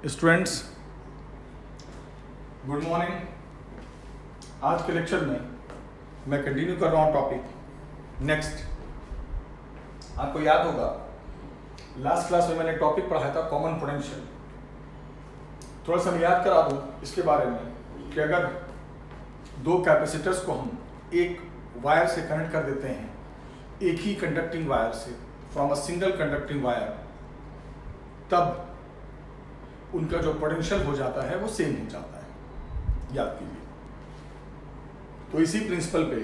Students, good morning. आज के lecture में मैं कंटिन्यू कर रहा हूँ टॉपिक नेक्स्ट। आपको याद होगा लास्ट क्लास में मैंने टॉपिक पढ़ाया था कॉमन पोटेंशियल। थोड़ा सा मैं याद करा दूँ इसके बारे में कि अगर दो कैपेसिटर्स को हम एक वायर से कनेक्ट कर देते हैं, एक ही कंडक्टिंग वायर से, from a single conducting wire, तब उनका जो पोटेंशियल हो जाता है वो सेम हो जाता है। याद कीजिए। तो इसी प्रिंसिपल पे,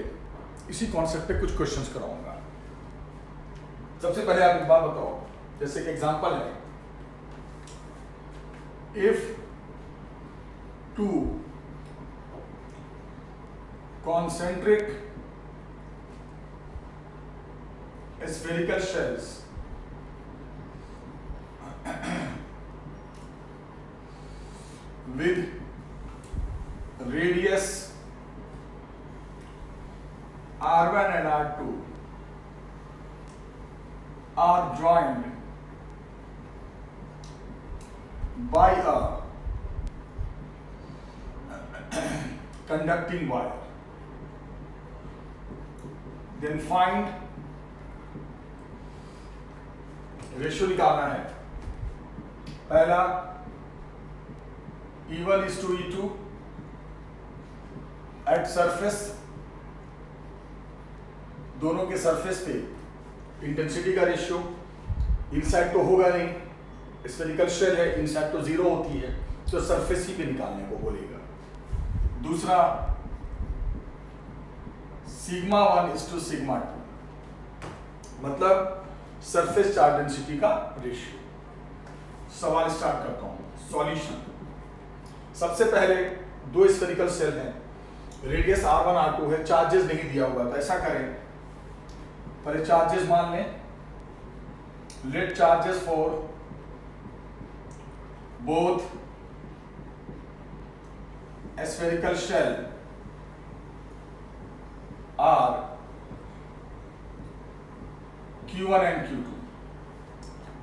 इसी कॉन्सेप्ट पे कुछ क्वेश्चंस कराऊंगा। सबसे पहले आप एक बात बताओ, जैसे कि एग्जांपल है, if two concentric spherical shells with radius R1 and R2 are joined by a conducting wire, then find ratio निकालना है। पहला E1 is to E2 at surface, दोनों के सरफेस पे इंटेंसिटी का रेशियो। इनसाइड तो होगा नहीं, स्फेरिकल शेल है, इनसाइड तो जीरो होती है, तो सरफेस ही पे निकालने को बोलेगा। दूसरा सिग्मा 1 is to सिग्मा 2, मतलब सरफेस चार्ज डेंसिटी का रेशियो। सवाल स्टार्ट करता हूं। सॉल्यूशन। सबसे पहले दो स्फेरिकल सेल हैं, रेडियस R1 R2 है, चार्जेस नहीं दिया हुआ, तो ऐसा करें, पहले चार्जेस मान लें। Let charges for both spherical shell are Q1 and Q2।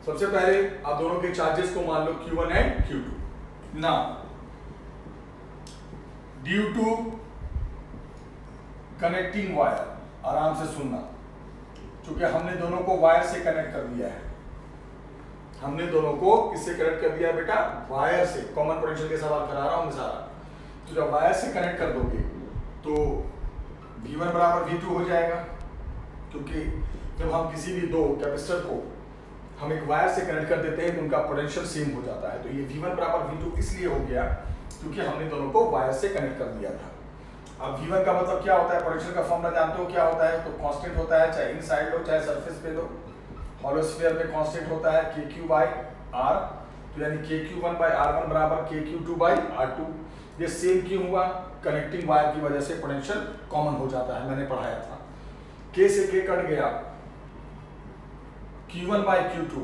सबसे पहले आप दोनों के चार्जेस को मान लो Q1 एंड Q2। ना ड्यू टू कनेक्टिंग वायर, आराम से सुनना, क्योंकि हमने दोनों को वायर से कनेक्ट कर दिया है। हमने दोनों को किससे कनेक्ट कर दिया है बेटा? वायर से। कॉमन पोटेंशियल के सवाल करा रहा हूं मैं सारा। तो जब वायर से कनेक्ट कर दोगे तो V1 बराबर V2 हो जाएगा, क्योंकि जब हम किसी भी दो कैपेसिटर को हम एक वायर से कनेक्ट कर देते हैं तो उनका पोटेंशियल सेम हो जाता है। तो ये V1 बराबर V2 इसलिए हो गया क्योंकि हमने दोनों को वायर से कनेक्ट कर दिया था। अब V1 का मतलब क्या होता है? पोटेंशियल का फॉर्मूला जानते हो क्या होता है? तो कांस्टेंट होता है, चाहे इनसाइड लो चाहे सरफेस पे लो। हॉलो स्फीयर में कांस्टेंट होता है KQ बाय R, तो यानी KQ1 बाय R1 बराबर KQ2 बाय R2। ये सेम क्यों हुआ? कनेक्टिंग वायर की वजह से पोटेंशियल कॉमन हो जाता है, मैंने पढ़ाया था। K से K कट गया, Q1 by Q2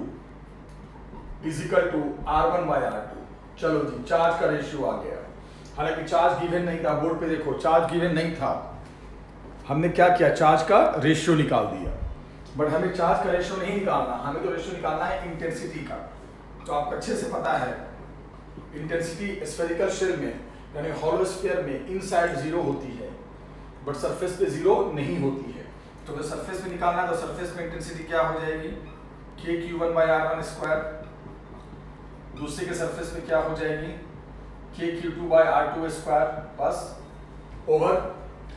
is equal to R1 by R2। चलो जी, चार्ज का रेशियो आ गया। हालांकि चार्ज गिवन नहीं था, बोर्ड पे देखो चार्ज गिवन नहीं था, हमने क्या किया? चार्ज का रेशियो निकाल दिया। बट हमें चार्ज का रेशियो नहीं निकालना, हमें तो रेशियो निकालना है इंटेंसिटी का। तो आपको अच्छे से पता है इंटेंसिटी स्फेरिकल शेल में यानी हॉलो स्फीयर में इनसाइड जीरो होती है, बट सरफेस पे जीरो नहीं होती है। तो अगर सरफेस में निकालना है तो सरफेस में इंटेंसिटी क्या हो जाएगी? KQ1 bye R1 square. दूसरे के सरफेस में क्या हो जाएगी? KQ2 बाय R2 स्क्वायर, बस ओवर।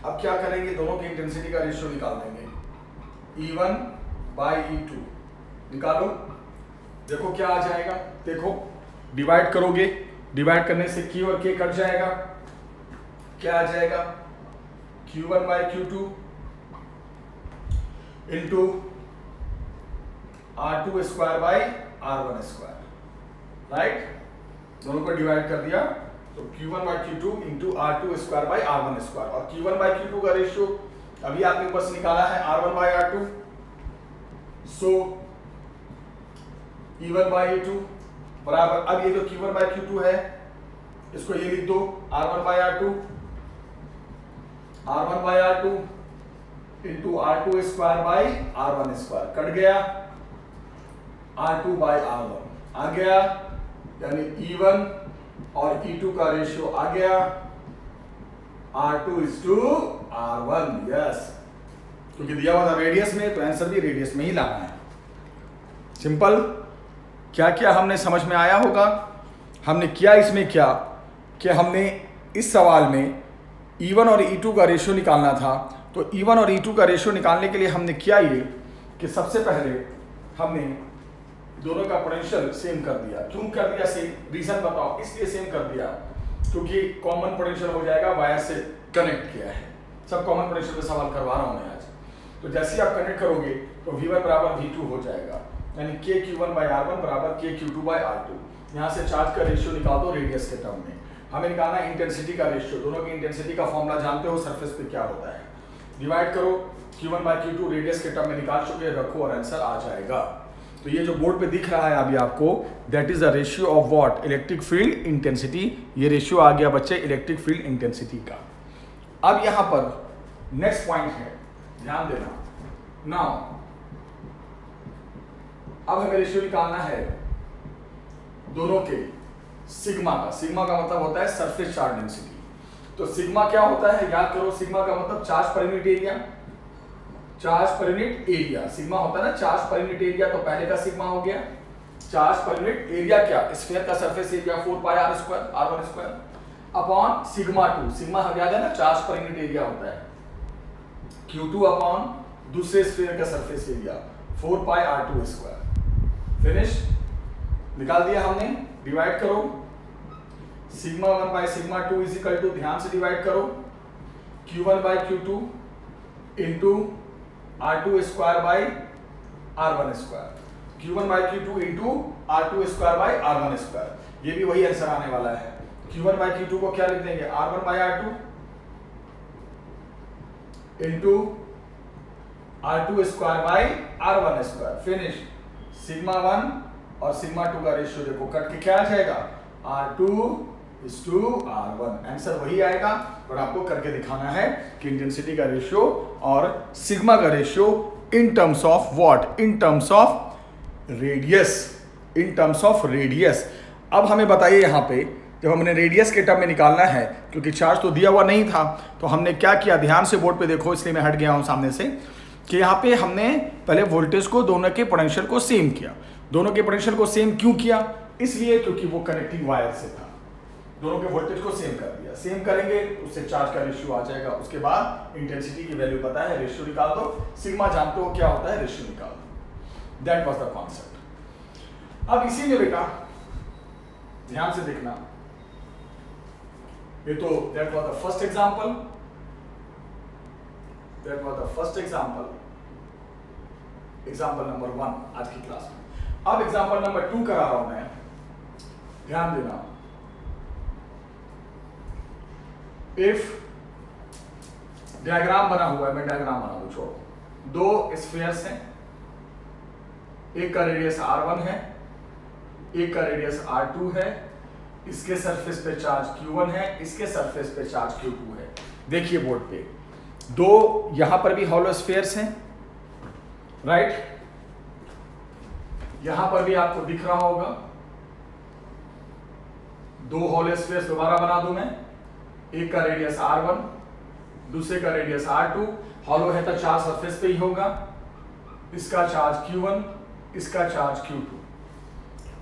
अब क्या करेंगे? दोनों की इंटेंसिटी का रेशियो निकाल देंगे। E1 बाय E2 निकालो, देखो क्या आ जाएगा। देखो डिवाइड करोगे, डिवाइड करने से Q और K कट जाएगा, क्या आ जाएगा? Q1 by Q2 into R2 square by R1 square, right? दोनों को डिवाइड कर दिया तो Q1 by Q2 into R2 square by R1 square. और Q1 बाय Q2 का रेशियो अभी आपने बस निकाला है R1 by R2, so E1 bye E2 बराबर। अब ये जो Q1 बाय Q2 है इसको ये लिख दो R1 by R2, R1 by R2 into R2 square by R1 square, cut गया, R2 बाई R1 आ गया, यानी E1 और E2 का रेशियो आ गया R2:R1। यस, क्योंकि दिया हुआ था रेडियस में, तो आंसर भी रेडियस में ही लाना है। सिंपल। क्या क्या हमने समझ में आया होगा? हमने किया इसमें क्या कि हमने इस सवाल में E1 और E2 का रेशियो निकालना था। तो E1 और E2 का रेशियो निकालने के लिए हमने किया ये कि सबसे पहले हमने दोनों का पोटेंशियल सेम कर दिया। क्यों कर दिया सेम? रीजन बताओ। इसलिए सेम कर दिया क्योंकि कॉमन पोटेंशियल हो जाएगा, वायर से कनेक्ट किया है। सब कॉमन पोटेंशियल पे सवाल करवा रहा हूं मैं आज। तो जैसे ही आप कनेक्ट करोगे तो V1 बराबर V2 हो जाएगा, यानी KQ1/R1 बराबर KQ2/R2। यहाँ से चार्ज का रेशियो निकाल दो रेडियस के टर्म में। हमें निकालना है इंटेंसिटी का रेशियो। दोनों की इंटेंसिटी का फॉर्मूला जानते हो, सरफेस पे क्या होता है। डिवाइड करो, Q1/Q2 रेडियस के टर्म में निकाल चुके, रखो और आंसर आ जाएगा। तो ये जो बोर्ड पे दिख रहा है अभी आपको, that is the ratio of what? Electric field intensity. ये रेशियो आ गया बच्चे इलेक्ट्रिक फील्ड इंटेंसिटी का। अब यहां पर नेक्स्ट पॉइंट है, ध्यान देना। नाउ अब हमें रेशियो निकालना है दोनों के सिग्मा का। सिग्मा का मतलब होता है सरफेस चार्ज डेंसिटी। तो सिग्मा क्या होता है? याद करो, सिग्मा का मतलब charge per unit area. Charge per unit area sigma होता है ना, चार्ज पर यूनिट एरिया। तो पहले का सिग्मा हो गया चार्ज पर यूनिट एरिया, क्या? स्फीयर का surface area 4πr² R1² upon sigma 2। Sigma याद है ना, चार्ज पर यूनिट एरिया होता है। Q2 अपॉन दूसरे स्फीयर का सरफेस एरिया 4πr²। फिनिश, निकाल दिया हमने। डिवाइड करो, सिग्मा 1/σ2 इज इक्वल टू, ध्यान से डिवाइड करो, Q1/Q2 into R2²/R1²। Q1/Q2 into R2²/R1²। ये भी वही आंसर आने वाला है। Q1/Q2 को क्या लिख देंगे? R1/R2 into R2²/R1²। Finish. Sigma 1 और सिग्मा 2 का रेशियो देखो, कट के क्या आ जाएगा? R2:R1। आंसर वही आएगा, और आपको करके दिखाना है कि इंटेंसिटी का रेशियो और सिग्मा का ratio in terms of what? In terms of radius. In terms of radius. अब हमें बताइए यहाँ पे, जब हमने रेडियस के टर्म में निकालना है, क्योंकि चार्ज तो दिया हुआ नहीं था, तो हमने क्या किया? ध्यान से बोर्ड पे देखो, इसलिए मैं हट गया हूं सामने से, कि यहाँ पे हमने पहले वोल्टेज को, दोनों के पोटेंशियल को सेम किया। दोनों के पोटेंशियल को सेम क्यों किया? इसलिए क्योंकि वो कनेक्टिंग वायर से था। दोनों के वोल्टेज को सेम कर दिया। सेम करेंगे उससे चार्ज का रेशियो आ जाएगा। उसके बाद इंटेंसिटी की वैल्यू पता है, रेशियो निकाल दो। सिग्मा जानते हो क्या होता है, रेशियो निकाल दो। That was the concept. अब इसी में बेटा ध्यान से देखना, ये तो that was the first example. That was the first example, example number 1 आज की क्लास में। अब एग्जांपल नंबर 2 करा रहा हूं मैं, ध्यान देना। इफ डायग्राम बना हुआ है, मैं डायग्राम बना दूं, छोड़ो। दो स्फीयर्स हैं, एक का रेडियस R1 है, एक का रेडियस R2 है। इसके सरफेस पे चार्ज Q1 है, इसके सरफेस पे चार्ज Q2 है। देखिए बोर्ड पे दो यहां पर भी हॉलो स्फीयर्स हैं, राइट? यहां पर भी आपको दिख रहा होगा दो हॉलो स्फीयर्स। दोबारा बना दूं मैं, एक का रेडियस R1, दूसरे का रेडियस R2। हॉलो है तो चार्ज सरफेस पे ही होगा। इसका चार्ज Q1, इसका चार्ज Q2।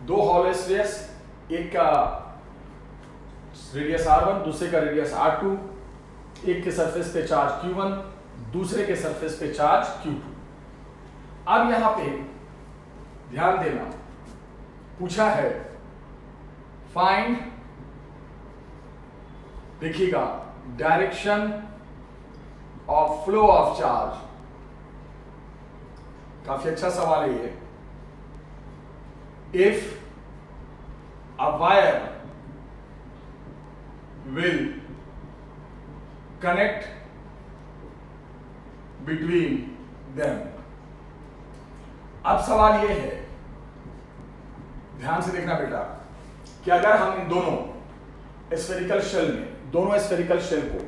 दो हॉलो स्फीयर्स, एक का रेडियस R1, दूसरे का रेडियस R2। एक के सरफेस पे चार्ज Q1, दूसरे के सरफेस पे चार्ज Q2। अब यहां पे ध्यान देना, पूछा है फाइंड, देखिएगा, direction of flow of charge. काफी अच्छा सवाल है ये। If a wire will connect between them। अब सवाल यह है, ध्यान से देखना बेटा, कि अगर हम इन दोनों स्फेरिकल शेल में, दोनों स्फेरिकल शेल को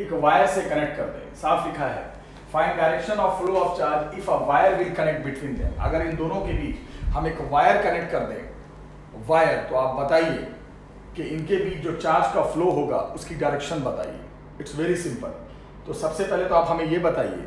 एक वायर से कनेक्ट कर दें। साफ लिखा है, find direction of flow of charge if a wire will connect between them. अगर इन दोनों के बीच हम एक वायर कनेक्ट कर दें, वायर, तो आप बताइए कि इनके बीच जो चार्ज का फ्लो होगा उसकी डायरेक्शन बताइए। It's very simple. तो सबसे पहले तो आप हमें ये बताइए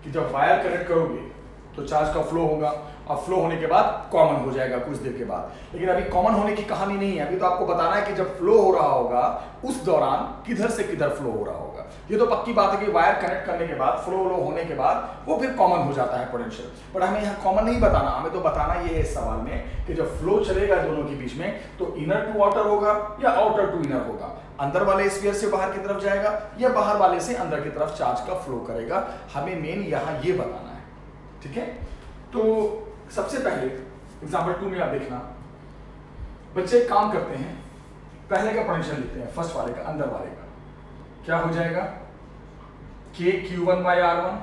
कि जब वायर कनेक्ट करोगे तो चार्ज का फ्लो होगा, और फ्लो होने के बाद कॉमन हो जाएगा कुछ देर के बाद। लेकिन अभी कॉमन होने की कहानी नहीं है, अभी तो आपको बताना है कि जब फ्लो हो रहा होगा उस दौरान किधर से किधर फ्लो हो रहा होगा। ये तो पक्की बात है कि वायर कनेक्ट करने के बाद फ्लो होने के बाद वो फिर कॉमन हो जाता है पोटेंशियल, बट हमें यहाँ कॉमन नहीं बताना, हमें तो बताना ये है इस सवाल में कि जब फ्लो चलेगा दोनों के बीच में तो इनर टू आउटर होगा या आउटर टू इनर होगा, अंदर वाले स्फीयर से बाहर की तरफ जाएगा या बाहर वाले से अंदर की तरफ चार्ज का फ्लो करेगा। हमें मेन यहाँ ये बताना है, ठीक है। तो सबसे पहले एग्जांपल 2 में आप देखना, बच्चे एक काम करते हैं, पहले का पोटेंशियल लिखते हैं, फर्स्ट वाले का, अंदर वाले का क्या हो जाएगा, KQ1/R1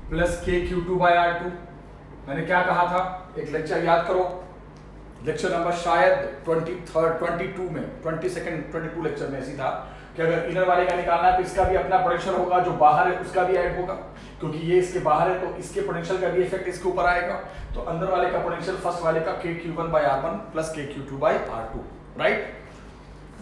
प्लस KQ2/R2। मैंने क्या कहा था, एक लेक्चर याद करो, लेक्चर नंबर शायद 22 में 22 लेक्चर में ऐसी था कि अगर इनर वाले का निकालना है तो इसका भी अपना पोटेंशियल होगा, जो बाहर है उसका भी ऐड होगा, क्योंकि ये इसके बाहर है तो इसके पोटेंशियल का भी इफेक्ट इसके ऊपर आएगा। तो अंदर वाले का पोटेंशियल फर्स्ट वाले का KQ1/R1 प्लस KQ2/R2, राइट।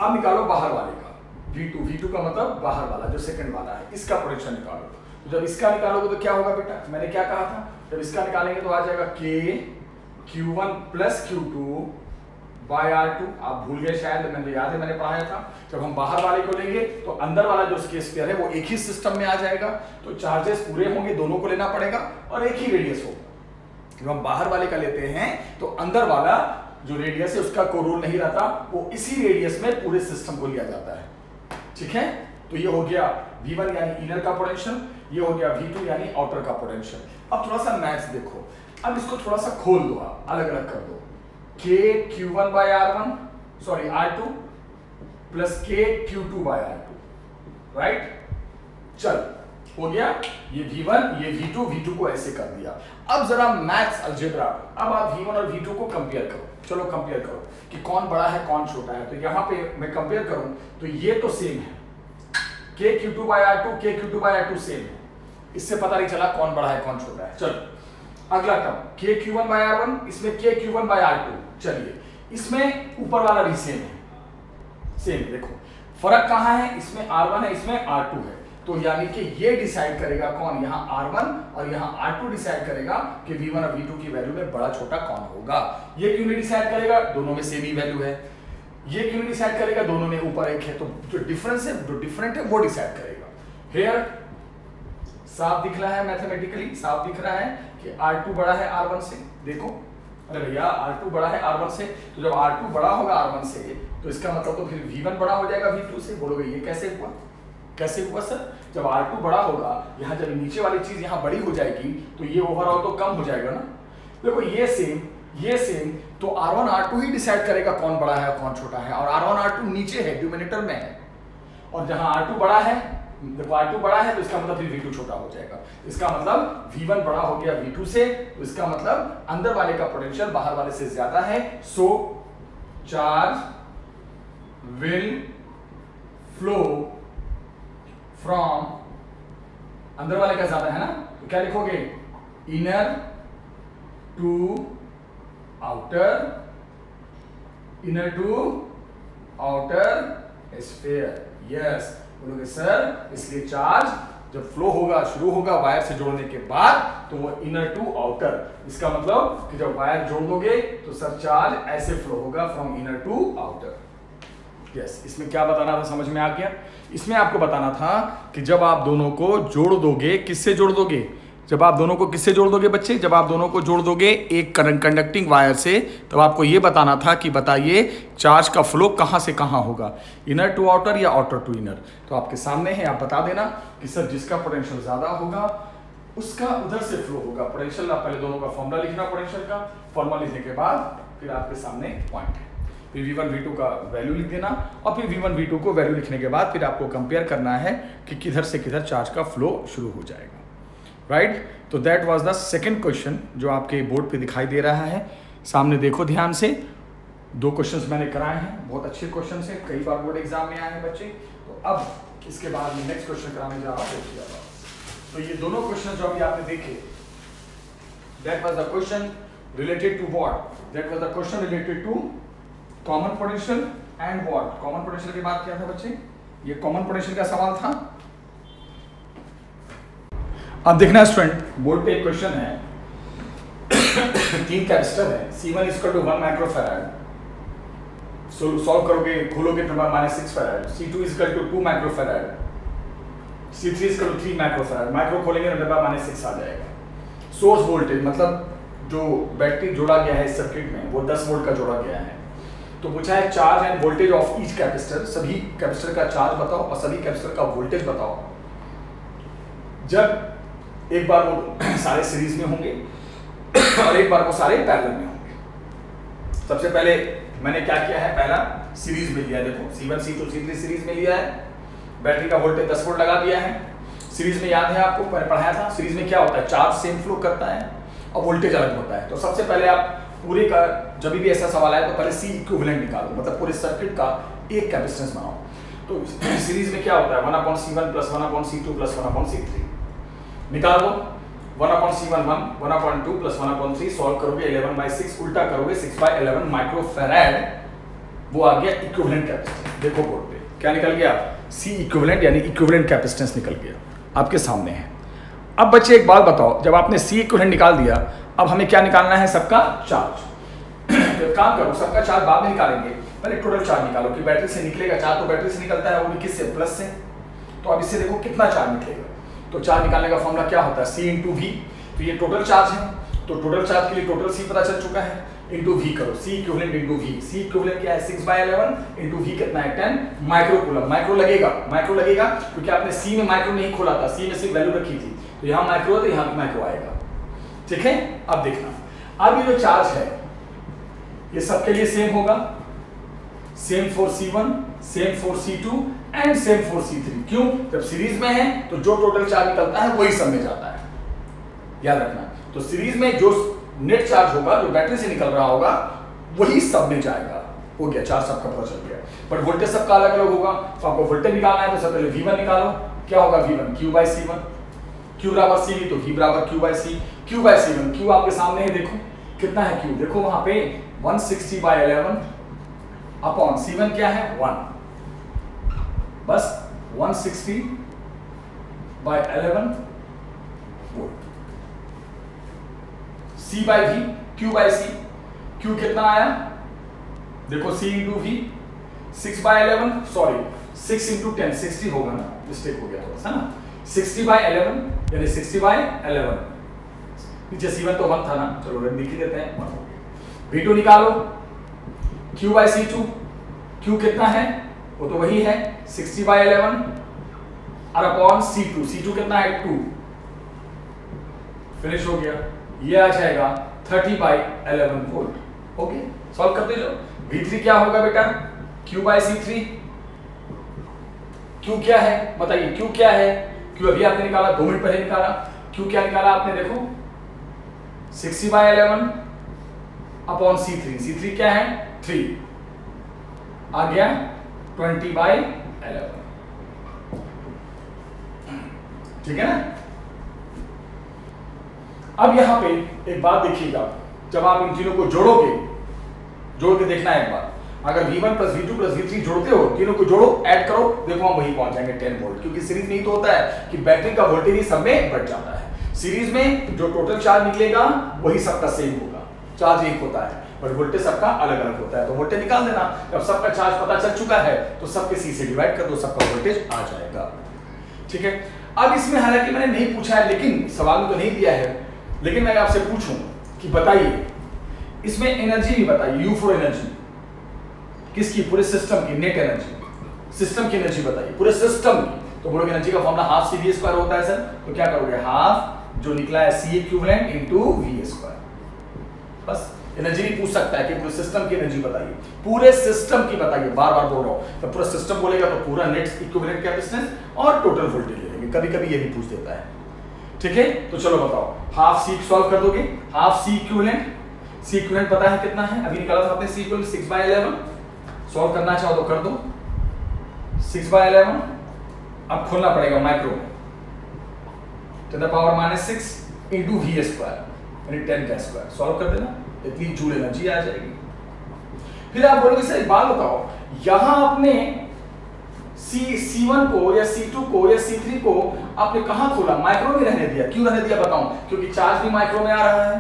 अब निकालो बाहर वाले का V2 का मतलब बाहर वाला जो सेकंड वाला है, इसका पोटेंशियल निकालो। तो जब इसका निकालोगे तो क्या होगा बेटा, मैंने क्या कहा था, जब इसका निकालेंगे तो आ जाएगा KQ1 प्लस Q2/R2। आप भूल गए शायद, मैंने याद है मैंने पढ़ाया था। जब हम बाहर वाले को लेंगे तो अंदर वाला जो स्फीयर है वो एक ही सिस्टम में आ जाएगा, तो चार्जेस पूरे होंगे, दोनों को लेना पड़ेगा और एक ही रेडियस होगा। जब हम बाहर वाले का लेते हैं तो अंदर वाला जो रेडियस है उसका कोई रूल नहीं रहता, वो इसी रेडियस में पूरे सिस्टम को लिया जाता है, ठीक है। तो ये हो गया V1 यानी इनर का पोटेंशियल, ये हो गया V2 यानी आउटर का पोटेंशियल। अब थोड़ा सा मैथ्स देखो, अब इसको थोड़ा सा खोल दो, आप अलग अलग कर दो, KQ1/R1 sorry R2 plus KQ2/R2, right. चल हो गया, ये V1 ये V2 को ऐसे कर दिया। अब जरा मैथ्स अलजेब्रा, अब आप V1 और V2 को कंपेयर करो, चलो कंपेयर करो कि कौन बड़ा है कौन छोटा है। तो यहाँ पे मैं कंपेयर करूं तो ये तो सेम है, KQ2/R2 सेम है, इससे पता नहीं चला कौन बड़ा है कौन छोटा है। चलो अगला टर्म KQ1/R1, इसमें KQ1/R2, चलिए इसमें ऊपर वाला भी सेम है, सेम। देखो फर्क कहाँ है, इसमें R1 है इसमें R2 है, तो यानी कि ये डिसाइड करेगा कौन, यहाँ R1 और यहाँ R2 डिसाइड करेगा कि V1 और V2 की वैल्यू में बड़ा छोटा कौन होगा। ये क्यों नहीं डिसाइड करेगा, दोनों में सेम ही वैल्यू है। ये क्यों नहीं डिसाइड करेगा, दोनों में ऊपर एक है, तो जो डिफरेंस है जो डिफरेंट है वो डिसाइड करेगा। हेयर साफ दिख रहा है, मैथमेटिकली साफ दिख रहा है कि R2 बड़ा है R1 से। देखो अरे भैया R2 बड़ा है R1 से, तो जब R2 बड़ा होगा R1 से तो इसका मतलब तो फिर V1 बड़ा हो जाएगा V2 से। बोलोगे ये कैसे हुआ, कैसे हुआ सर, जब R2 बड़ा होगा, यहाँ जब नीचे वाली चीज यहाँ बड़ी हो जाएगी तो ये ओवरऑल तो कम हो जाएगा ना। देखो ये सेम, तो R1 R2 ही डिसाइड करेगा कौन बड़ा है और कौन छोटा है, और R1 R2 नीचे है, ड्यूमिनेटर में है, और जहां R2 बड़ा है, देखो R2 बड़ा है तो इसका मतलब फिर V2 छोटा हो जाएगा। इसका मतलब V1 बड़ा हो गया V2 से, तो इसका मतलब अंदर वाले का पोटेंशियल बाहर वाले से ज्यादा है, so charge will flow from, अंदर वाले का ज्यादा है ना, तो क्या लिखोगे, inner to outer, inner to outer sphere. Yes बोलोगे सर, इसलिए चार्ज जब फ्लो होगा, शुरू होगा वायर से जोड़ने के बाद, तो वो इनर टू आउटर, इसका मतलब कि जब वायर जोड़ दोगे तो सर चार्ज ऐसे फ्लो होगा from inner to outer. Yes, इसमें क्या बताना था, समझ में आ गया। इसमें आपको बताना था कि जब आप दोनों को जोड़ दोगे, किससे जोड़ दोगे, जब आप दोनों को किससे जोड़ दोगे बच्चे, जब आप दोनों को जोड़ दोगे एक कंडक्टिंग वायर से, तब आपको ये बताना था कि बताइए चार्ज का फ्लो कहाँ से कहाँ होगा, इनर टू आउटर या आउटर टू इनर। तो आपके सामने है, आप बता देना कि सर जिसका पोटेंशियल ज्यादा होगा उसका उधर से फ्लो होगा। पोटेंशियल आप पहले दोनों का फॉर्मूला लिखना, पोटेंशियल का फॉर्मूला लिखने के बाद फिर आपके सामने पॉइंट है, फिर V1 V2 का वैल्यू लिख देना, और फिर V1 V2 को वैल्यू लिखने के बाद फिर आपको कंपेयर करना है कि किधर से किधर चार्ज का फ्लो शुरू हो जाएगा, राइट। तो that was the second question जो आपके बोर्ड पे दिखाई दे रहा है। सामने देखो ध्यान से, 2 क्वेश्चंस मैंने कराए हैं, बहुत अच्छे क्वेश्चन हैं, कई बार बोर्ड एग्जाम में आए हैं बच्चे। तो अब इसके बाद में नेक्स्ट क्वेश्चन कराने जा रहा हूँ, देखिए। तो ये दोनों क्वेश्चन जो अभी आपने देखे, that was the question related to what? That was the question related to common potential and what? Common potential की बात किया था बच्चे, ये कॉमन पोटेंशियल का सवाल था। अब देखना स्टूडेंट, बोर्ड पे एक क्वेश्चन है, 3 कैपेसिटर है, C1 equal to 1 microfarad, solve करोगे, खोलोगे तो -6 farad, C2 equal to 2 microfarad, C3 equal to 3 microfarad, micro खोलेंगे तो -6 आ जाएगा। सोर्स वोल्टेज मतलब जो बैटरी जोड़ा गया है इस सर्किट में वो 10 वोल्ट का जोड़ा गया है। तो पूछा है charge end voltage of each capacitor, सभी कैपेसिटर का चार्ज बताओ और सभी कैपेसिटर का वोल्टेज बताओ जब एक बार वो सारे सीरीज में होंगे और एक बार वो सारे पैरेलल में होंगे। सबसे पहले मैंने क्या किया है, पहला सीरीज में लिया, देखो C1 C2 C3 सीरीज में लिया है, बैटरी का वोल्टेज 10 वोल्ट लगा दिया है। सीरीज में याद है आपको पढ़ाया था, सीरीज में क्या होता है, चार्ज सेम फ्लो करता है और वोल्टेज अलग होता है। तो सबसे पहले आप पूरे का जब भी ऐसा सवाल आए तो पहले C इक्विवेलेंट निकालो, मतलब पूरे सर्किट का एक कैपेसिटेंस बनाओ। तो सीरीज में क्या होता है 1/C1 + 1/C2 + 1/C3 निकालो, 1/C1 1, 1/2 + 1/3 सॉल्व करोगे 11/6, उल्टा करोगे 6/11 माइक्रोफैराड, वो आ गया इक्विवेलेंट कैपेसिटेंस। देखो बोर्ड पे क्या निकल गया, C इक्विवेलेंट यानी इक्विवेलेंट कैपेसिटेंस निकल गया, आपके सामने है। अब बच्चे एक बात बताओ, जब आपने C इक्विवेलेंट निकाल दिया, अब हमें क्या निकालना है, सबका चार्ज। तो काम करो, सबका चार्ज बाद में निकालेंगे, पहले टोटल चार्ज निकालो कि बैटरी से निकलेगा चार्ज, तो बैटरी से निकलता है वो भी किससे, प्लस से। तो अब इससे देखो कितना चार्ज निकलेगा। तो चार्ज निकालने का फॉर्मूला क्या होता है, C × V। तो ये टोटल चार्ज है, तो टोटल चार्ज के लिए टोटल C पता चल चुका है, इंटू V करो, C equivalent into V। C equivalent क्या है 6/11 इंटू V कितना है 10 माइक्रो कूलम। माइक्रो लगेगा क्योंकि आपने C में माइक्रो नहीं खोला था, C में सिर्फ वैल्यू रखी थी, तो यहाँ माइक्रो है तो यहाँ भी माइक्रो आएगा। ठीक है, अब देखना, अब ये जो चार्ज है ये सबके लिए सेम होगा, same for C1, same for C2 and same for C3। क्यों, जब सीरीज में है तो जो टोटल चार्ज निकलता है वही सब में जाता है, याद रखना। तो सीरीज में जो नेट चार्ज होगा, जो बैटरी से निकल रहा होगा, वही सब में जाएगा। हो गया, चार्ज सबका पता चल गया। बट वोल्टेज सबका अलग अलग होगा, तो आपको वोल्टेज निकालना है तो सबसे पहले V1 निकालो। क्या होगा V1, Q/C1, Q बराबर C तो V बराबर Q/C, Q/C1, Q आपके सामने है, देखो कितना है Q, देखो वहां पे 160/11 अपॉन C1 क्या है 1, बस 160/11 वोल्ट। C/V, Q/C, Q कितना आया, देखो C × V 6/11, सॉरी 6 × 10, 60 होगा ना, मिस्टेक हो गया थोड़ा सा ना, 60/11 यानी 60/11, नीचे C1 तो 1 था ना, चलो लिख ही देते हैं, 1 हो गया। V2 निकालो, Q/C2, Q कितना है, वो तो वही है 60/11 और अपॉन C2, C2 कितना है 2, फिनिश हो गया। ये आ जाएगा 30/11 वोल्ट। ओके, सॉल्व करते जाओ। V3 क्या होगा बेटा, Q/C3, Q क्या है बताइए, Q क्या है, Q अभी आपने निकाला, 2 मिनट पहले निकाला। Q क्या निकाला आपने, देखो 60/11 अपॉन C3, C3 क्या है 3, आ गया 20/11। ठीक है ना। अब यहां पे एक बात देखिएगा, जब आप इन तीनों को जोड़ोगे, जोड़ के देखना एक बार, अगर V1 + V2 + V3 जोड़ते हो, तीनों को जोड़ो, ऐड करो, देखो हम वही पहुंच जाएंगे 10 वोल्ट। क्योंकि सीरीज में ही तो होता है कि बैटरी का वोल्टेज ही सब में बढ़ जाता है। सीरीज में जो टोटल चार्ज निकलेगा वही सबका सेम होगा, चार्ज एक होता है, पर वोल्टेज सबका अलग अलग होता है। तो वोल्टेज निकाल देना, जब सबका चार्ज पता चल चुका है तो सबके C से डिवाइड कर दो, सबका वोल्टेज आ जाएगा। ठीक है, अब इसमें हालांकि मैंने नहीं पूछा है, लेकिन सवाल में तो नहीं दिया है, लेकिन मैं आपसे पूछूं कि बताइए इसमें एनर्जी भी बताइए, U फॉर एनर्जी किसकी, पूरे सिस्टम की, नेट एनर्जी, सिस्टम की एनर्जी बताइए पूरे सिस्टम की। तो बोलोगे एनर्जी का फॉर्मूला ½ CV² होता है सर, तो क्या करोगे, ½ जो निकला है C इक्विवेलेंट इंटू V²। बस एनर्जी भी पूछ सकता है कि पूरे सिस्टम की एनर्जी बताइए, पूरे सिस्टम की बताइए, बार बार बोल रहा हूं। तो पूरा सिस्टम बोलेगा तो पूरा नेट इक्विवेलेंट कैपेसिटेंस और टोटल वोल्टेज ले लेंगे, कभी कभी ये भी पूछ देता है। ठीक है, तो चलो बताओ, ½ C सॉल्व कर दोगे, ½ C इक्विवेलेंट, C इक्विवेलेंट पता है कितना है, अभी निकाला था आपने, C इक्वल 6/11, सॉल्व करना चाहो तो कर दो 6/11। अब खोलना पड़ेगा माइक्रो में, 10⁻⁻⁶ इंटू V² यानी 10 का स्क्वायर, सॉल्व कर देना। इतनी जूल एनर्जी आ जाएगी। फिर आप बोलोगे सर एक बात बताओ, यहां आपने C1 को या C2 को या C3 को आपने कहां खोला? माइक्रो में रहने दिया। क्यों रहने दिया बताऊं? क्योंकि चार्ज भी माइक्रो में आ रहा है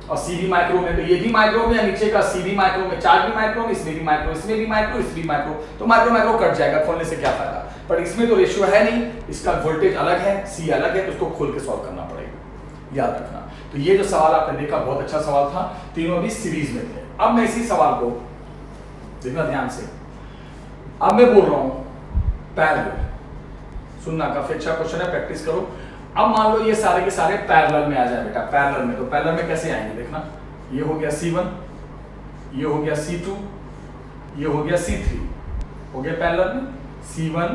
और C भी माइक्रो में, तो ये भी माइक्रो में, नीचे का C भी माइक्रो में, चार्ज भी माइक्रो में, इसमें भी माइक्रो, इसमें भी माइक्रो, इसमें भी माइक्रो, तो माइक्रो माइक्रो कट जाएगा, खोलने से क्या फायदा? पर इसमें तो रेशियो है नहीं, इसका वोल्टेज अलग है, C अलग है, तो उसको खोल के सॉल्व करना पड़ेगा, याद रखना। तो ये जो सवाल आपने देखा बहुत अच्छा सवाल था, तीनों भी सीरीज में थे। अब मैं इसी सवाल को देखना ध्यान से, अब मैं बोल रहा हूं पैरेलल, सुनना काफी अच्छा क्वेश्चन है, प्रैक्टिस करो। अब मान लो ये सारे के सारे पैरेलल में आ जाए बेटा, पैरेलल में, तो पैरेलल में कैसे आएंगे देखना, ये हो गया C1, ये हो गया C2, ये हो गया C3, हो गया पैरेलल में C1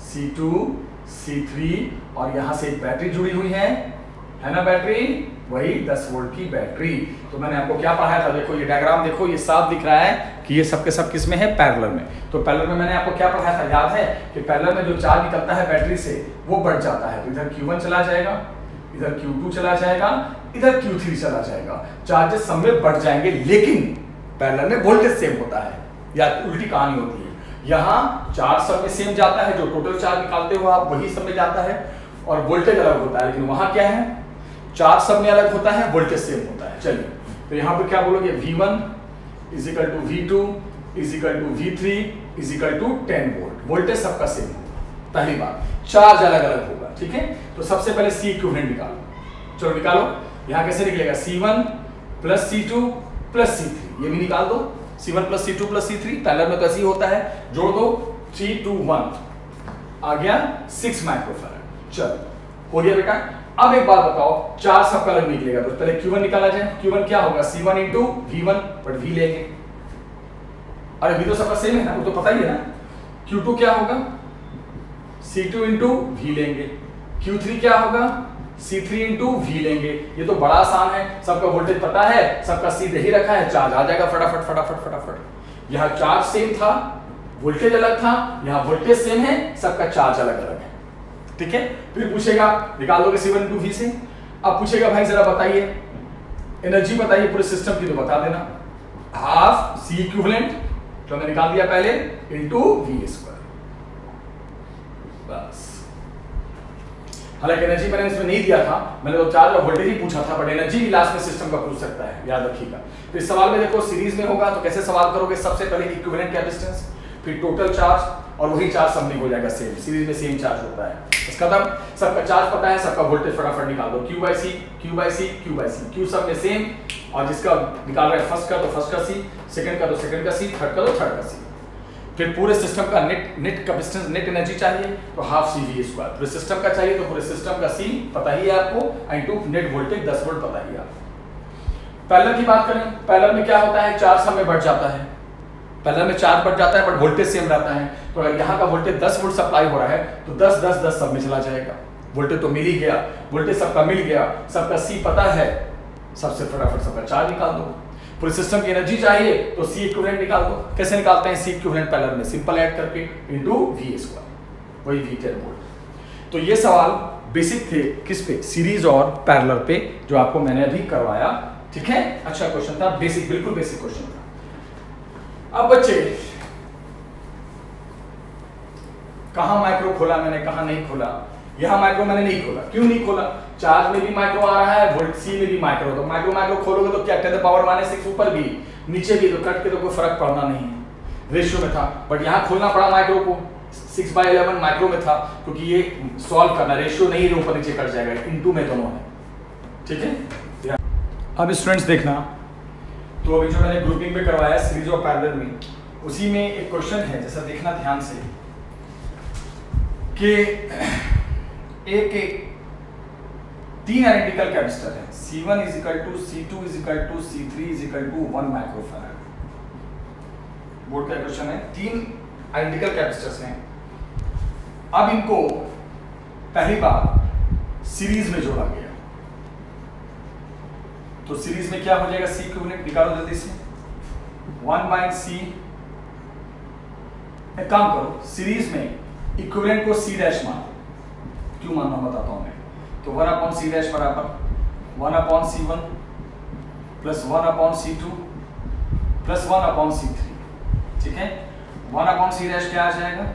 C2 C3, और यहां से एक बैटरी जुड़ी हुई है ना, बैटरी वही 10 वोल्ट की बैटरी। तो मैंने आपको क्या पढ़ाया था, देखो ये डायग्राम देखो, ये साफ दिख रहा है कि ये सब के सब किस में है, पैरेलल में। तो पैरेलल में मैंने आपको क्या पढ़ाया था, याद है कि पैरेलल में जो चार्ज निकलता है बैटरी से वो बढ़ जाता है, तो इधर Q1 चला जाएगा, इधर Q2 चला जाएगा, इधर Q3 चला जाएगा, चार्जेस सब में बढ़ जाएंगे, लेकिन पैरेलल में वोल्टेज सेम होता है, या उल्टी कहानी होती है। यहाँ चार्ज सब में सेम जाता है, जो टोटल चार्ज निकालते हो आप वही सब में जाता है, और वोल्टेज अलग होता है, लेकिन वहां क्या है, चार्ज सब में अलग होता है, वोल्टेज सेम होता है। चलिए, तो यहाँ पे क्या बोलोगे, V1 = V2 = V3 = 10 volt, voltage सबका सेम होगा, पहली बात, चार्ज अलग अलग होगा, ठीक है। तो सबसे पहले C इक्विवेलेंट निकालो, चलो निकालो, यहाँ कैसे निकलेगा, C1 + C2 + C3, ये भी निकाल दो, C1 + C2 + C3, पैरेलल में तो ऐसे ही होता है, जोड़ दो, 3 2 1 आ गया 6 माइक्रोफैराड। चलो हो गया बेटा। अब एक बात बताओ, चार्ज सबका अलग निकलेगा, तो पहले Q1 निकाला जाए। Q1 क्या होगा, C1 × V1, बट V लेंगे, अरे V तो सबका सेम है ना, वो तो पता ही है ना। Q2 क्या होगा, C2 × V लेंगे। Q3 क्या होगा, C3 × V लेंगे। ये तो बड़ा आसान है, सबका वोल्टेज पता है, सबका C दे ही रखा है, चार्ज आ जाएगा फटाफट फटाफट फटाफट। यहाँ चार्ज सेम था, वोल्टेज अलग था, यहाँ वोल्टेज सेम है, सबका चार्ज अलग अलग है, ठीक है। फिर पूछेगा, निकाल दोगे C1 × V से। अब पूछेगा भाई जरा बताइए एनर्जी बताइए पूरे सिस्टम की, तो बता देना, हाफ C इक्विवेलेंट, तो हमने निकाल दिया पहले, × V², बस। हालांकि एनर्जी मैंने इसमें नहीं दिया था, मैंने तो चार्ज और वोल्टेज ही पूछा था, बट एनर्जी भी लास्ट में सिस्टम का पूछ सकता है, याद रखिएगा। तो इस सवाल में देखो सीरीज में होगा, तो कैसे सवाल करोगे, सबसे पहले इक्विवेलेंट कैपेसिटेंस, फिर टोटल चार्ज, और वही चार्ज सब में हो जाएगा सेम, सीरीज में सेम चार्ज होता है, इसका मतलब सबका चार्ज पता है, सबका वोल्टेज फटाफट निकाल दो, Q/C Q/C Q/C, Q सब में सेम, और जिसका निकाल रहे हैं फर्स्ट का तो फर्स्ट का C, सेकंड का तो सेकंड का C, थर्ड का तो थर्ड का C। फिर पूरे सिस्टम का नेट कैपेसिटेंस, नेट एनर्जी चाहिए तो ½ CV², पूरे सिस्टम का चाहिए तो पूरे सिस्टम का C पता ही है आपको, × नेट वोल्टेज 10 वोल्ट पता ही है आपको। पैरेलल की बात करें, पैरेलल में क्या होता है, चार्ज सब में बढ़ जाता है, पैरेलल में चार्ज बढ़ जाता है बट वोल्टेज सेम रहता है। तो अगर यहाँ का वोल्टेज 10 वोल्ट सप्लाई हो रहा है तो 10 10 10 सब में चला जाएगा, वोल्टेज तो मिल ही गया, वोल्टेज सबका मिल गया, सबका C पता है, सबसे फटाफट सबका चार्ज निकाल दो। पूरे सिस्टम की एनर्जी चाहिए तो C इक्विवेलेंट निकाल दो। कैसे निकालते हैं C इक्विवेलेंट पैरेलल में, सिंपल ऐड करके × V², वही V10 वोल्ट। तो ये सवाल बेसिक थे किस पे, सीरीज और पैरेलल पे, जो आपको मैंने अभी करवाया, ठीक है। अच्छा क्वेश्चन था, बेसिक, बिल्कुल बेसिक क्वेश्चन था। अब बच्चे, कहां माइक्रो खोला मैंने, कहां नहीं खोला, यहां माइक्रो मैंने नहीं खोला, क्यों नहीं खोला, चार्ज में भी माइक्रो आ रहा है, वोल्ट C में भी माइक्रो, तो माइक्रो खोलोगे तो क्या 10⁻⁻⁶ ऊपर भी नीचे भी, तो कट के तो कोई फर्क पड़ना नहीं है, रेशियो में था, बट यहाँ खोलना पड़ा माइक्रो को, 6/11 माइक्रो में था, क्योंकि ये सॉल्व करना, रेशियो नहीं ऊपर नीचे कट जाएगा, × में दोनों है, ठीक है। अब स्टूडेंट्स देखना, तो अभी जो मैंने ग्रुपिंग में करवाया सीरीज और पैरेलल में, उसी में एक क्वेश्चन है, जैसा देखना ध्यान से, कि एक 3 आइडेंटिकल कैपेसिटर है, C1 = C2 = C3 = 1 microfarad. Board का क्वेश्चन है, 3 आइडेंटिकल कैपेसिटर्स हैं, अब इनको पहली बार सीरीज में जोड़ा गया, तो सीरीज में क्या हो जाएगा, C इक्विवेलेंट निकालो जल्दी से, 1/C। एक काम करो, सीरीज में इक्विवेलेंट को C' मान, क्यों मानना बताता हूं मैं, तो 1/C' = 1/C1 plus 1/C2 plus 1/C3, ठीक है। 1/C डैश क्या आ जाएगा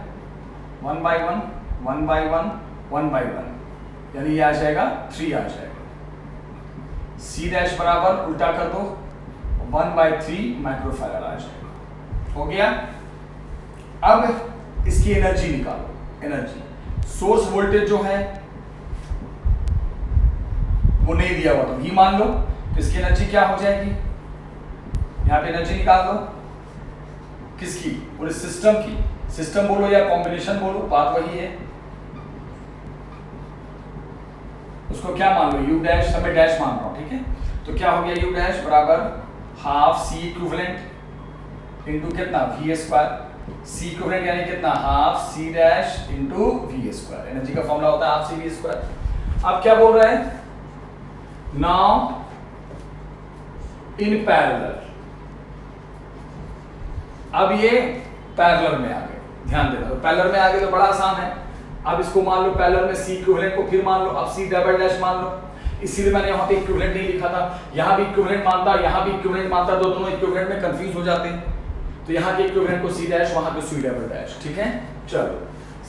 1/1 1/1 1/1, यानी ये आ जाएगा 3 आ जाएगा। C डैश बराबर उल्टा कर दो 1/3 माइक्रोफैराड आ जाएगा। हो गया। अब इसकी एनर्जी निकालो। एनर्जी सोर्स वोल्टेज जो है वो नहीं दिया हुआ, तो V मान लो, तो इसकी एनर्जी क्या हो जाएगी, यहां पे एनर्जी निकाल दो किसकी, पूरे सिस्टम की। सिस्टम बोलो या कॉम्बिनेशन बोलो, बात वही है। उसको क्या मान लो U डैश, मैं डैश मान रहा हूं, ठीक है। तो क्या हो गया U डैश बराबर हाफ C इक्विवेलेंट इंटू कितना V²। C इक्विवेलेंट यानी कितना half C dash into V²। Energy का फॉर्मूला होता है हाफ C V²। अब क्या बोल रहा है, नाउ इन पैरेलल। अब ये पैरेलल में आ गए, ध्यान देना। तो पैरेलल में आ गए तो बड़ा आसान है। अब इसको मान लो पैरेलल में C इक्विवेलेंट को फिर मान लो, अब C डबल डैश मान लो। इसीलिए मैंने यहाँ पे इक्विवेलेंट नहीं लिखा था, यहाँ भी इक्विवेलेंट मानता, यहाँ भी इक्विवेलेंट मानता, दोनों इक्विवेलेंट में कंफ्यूज हो जाते हैं। तो यहाँ के इक्विवेलेंट को C डैश, वहां पे C डबल डैश, ठीक है। चलो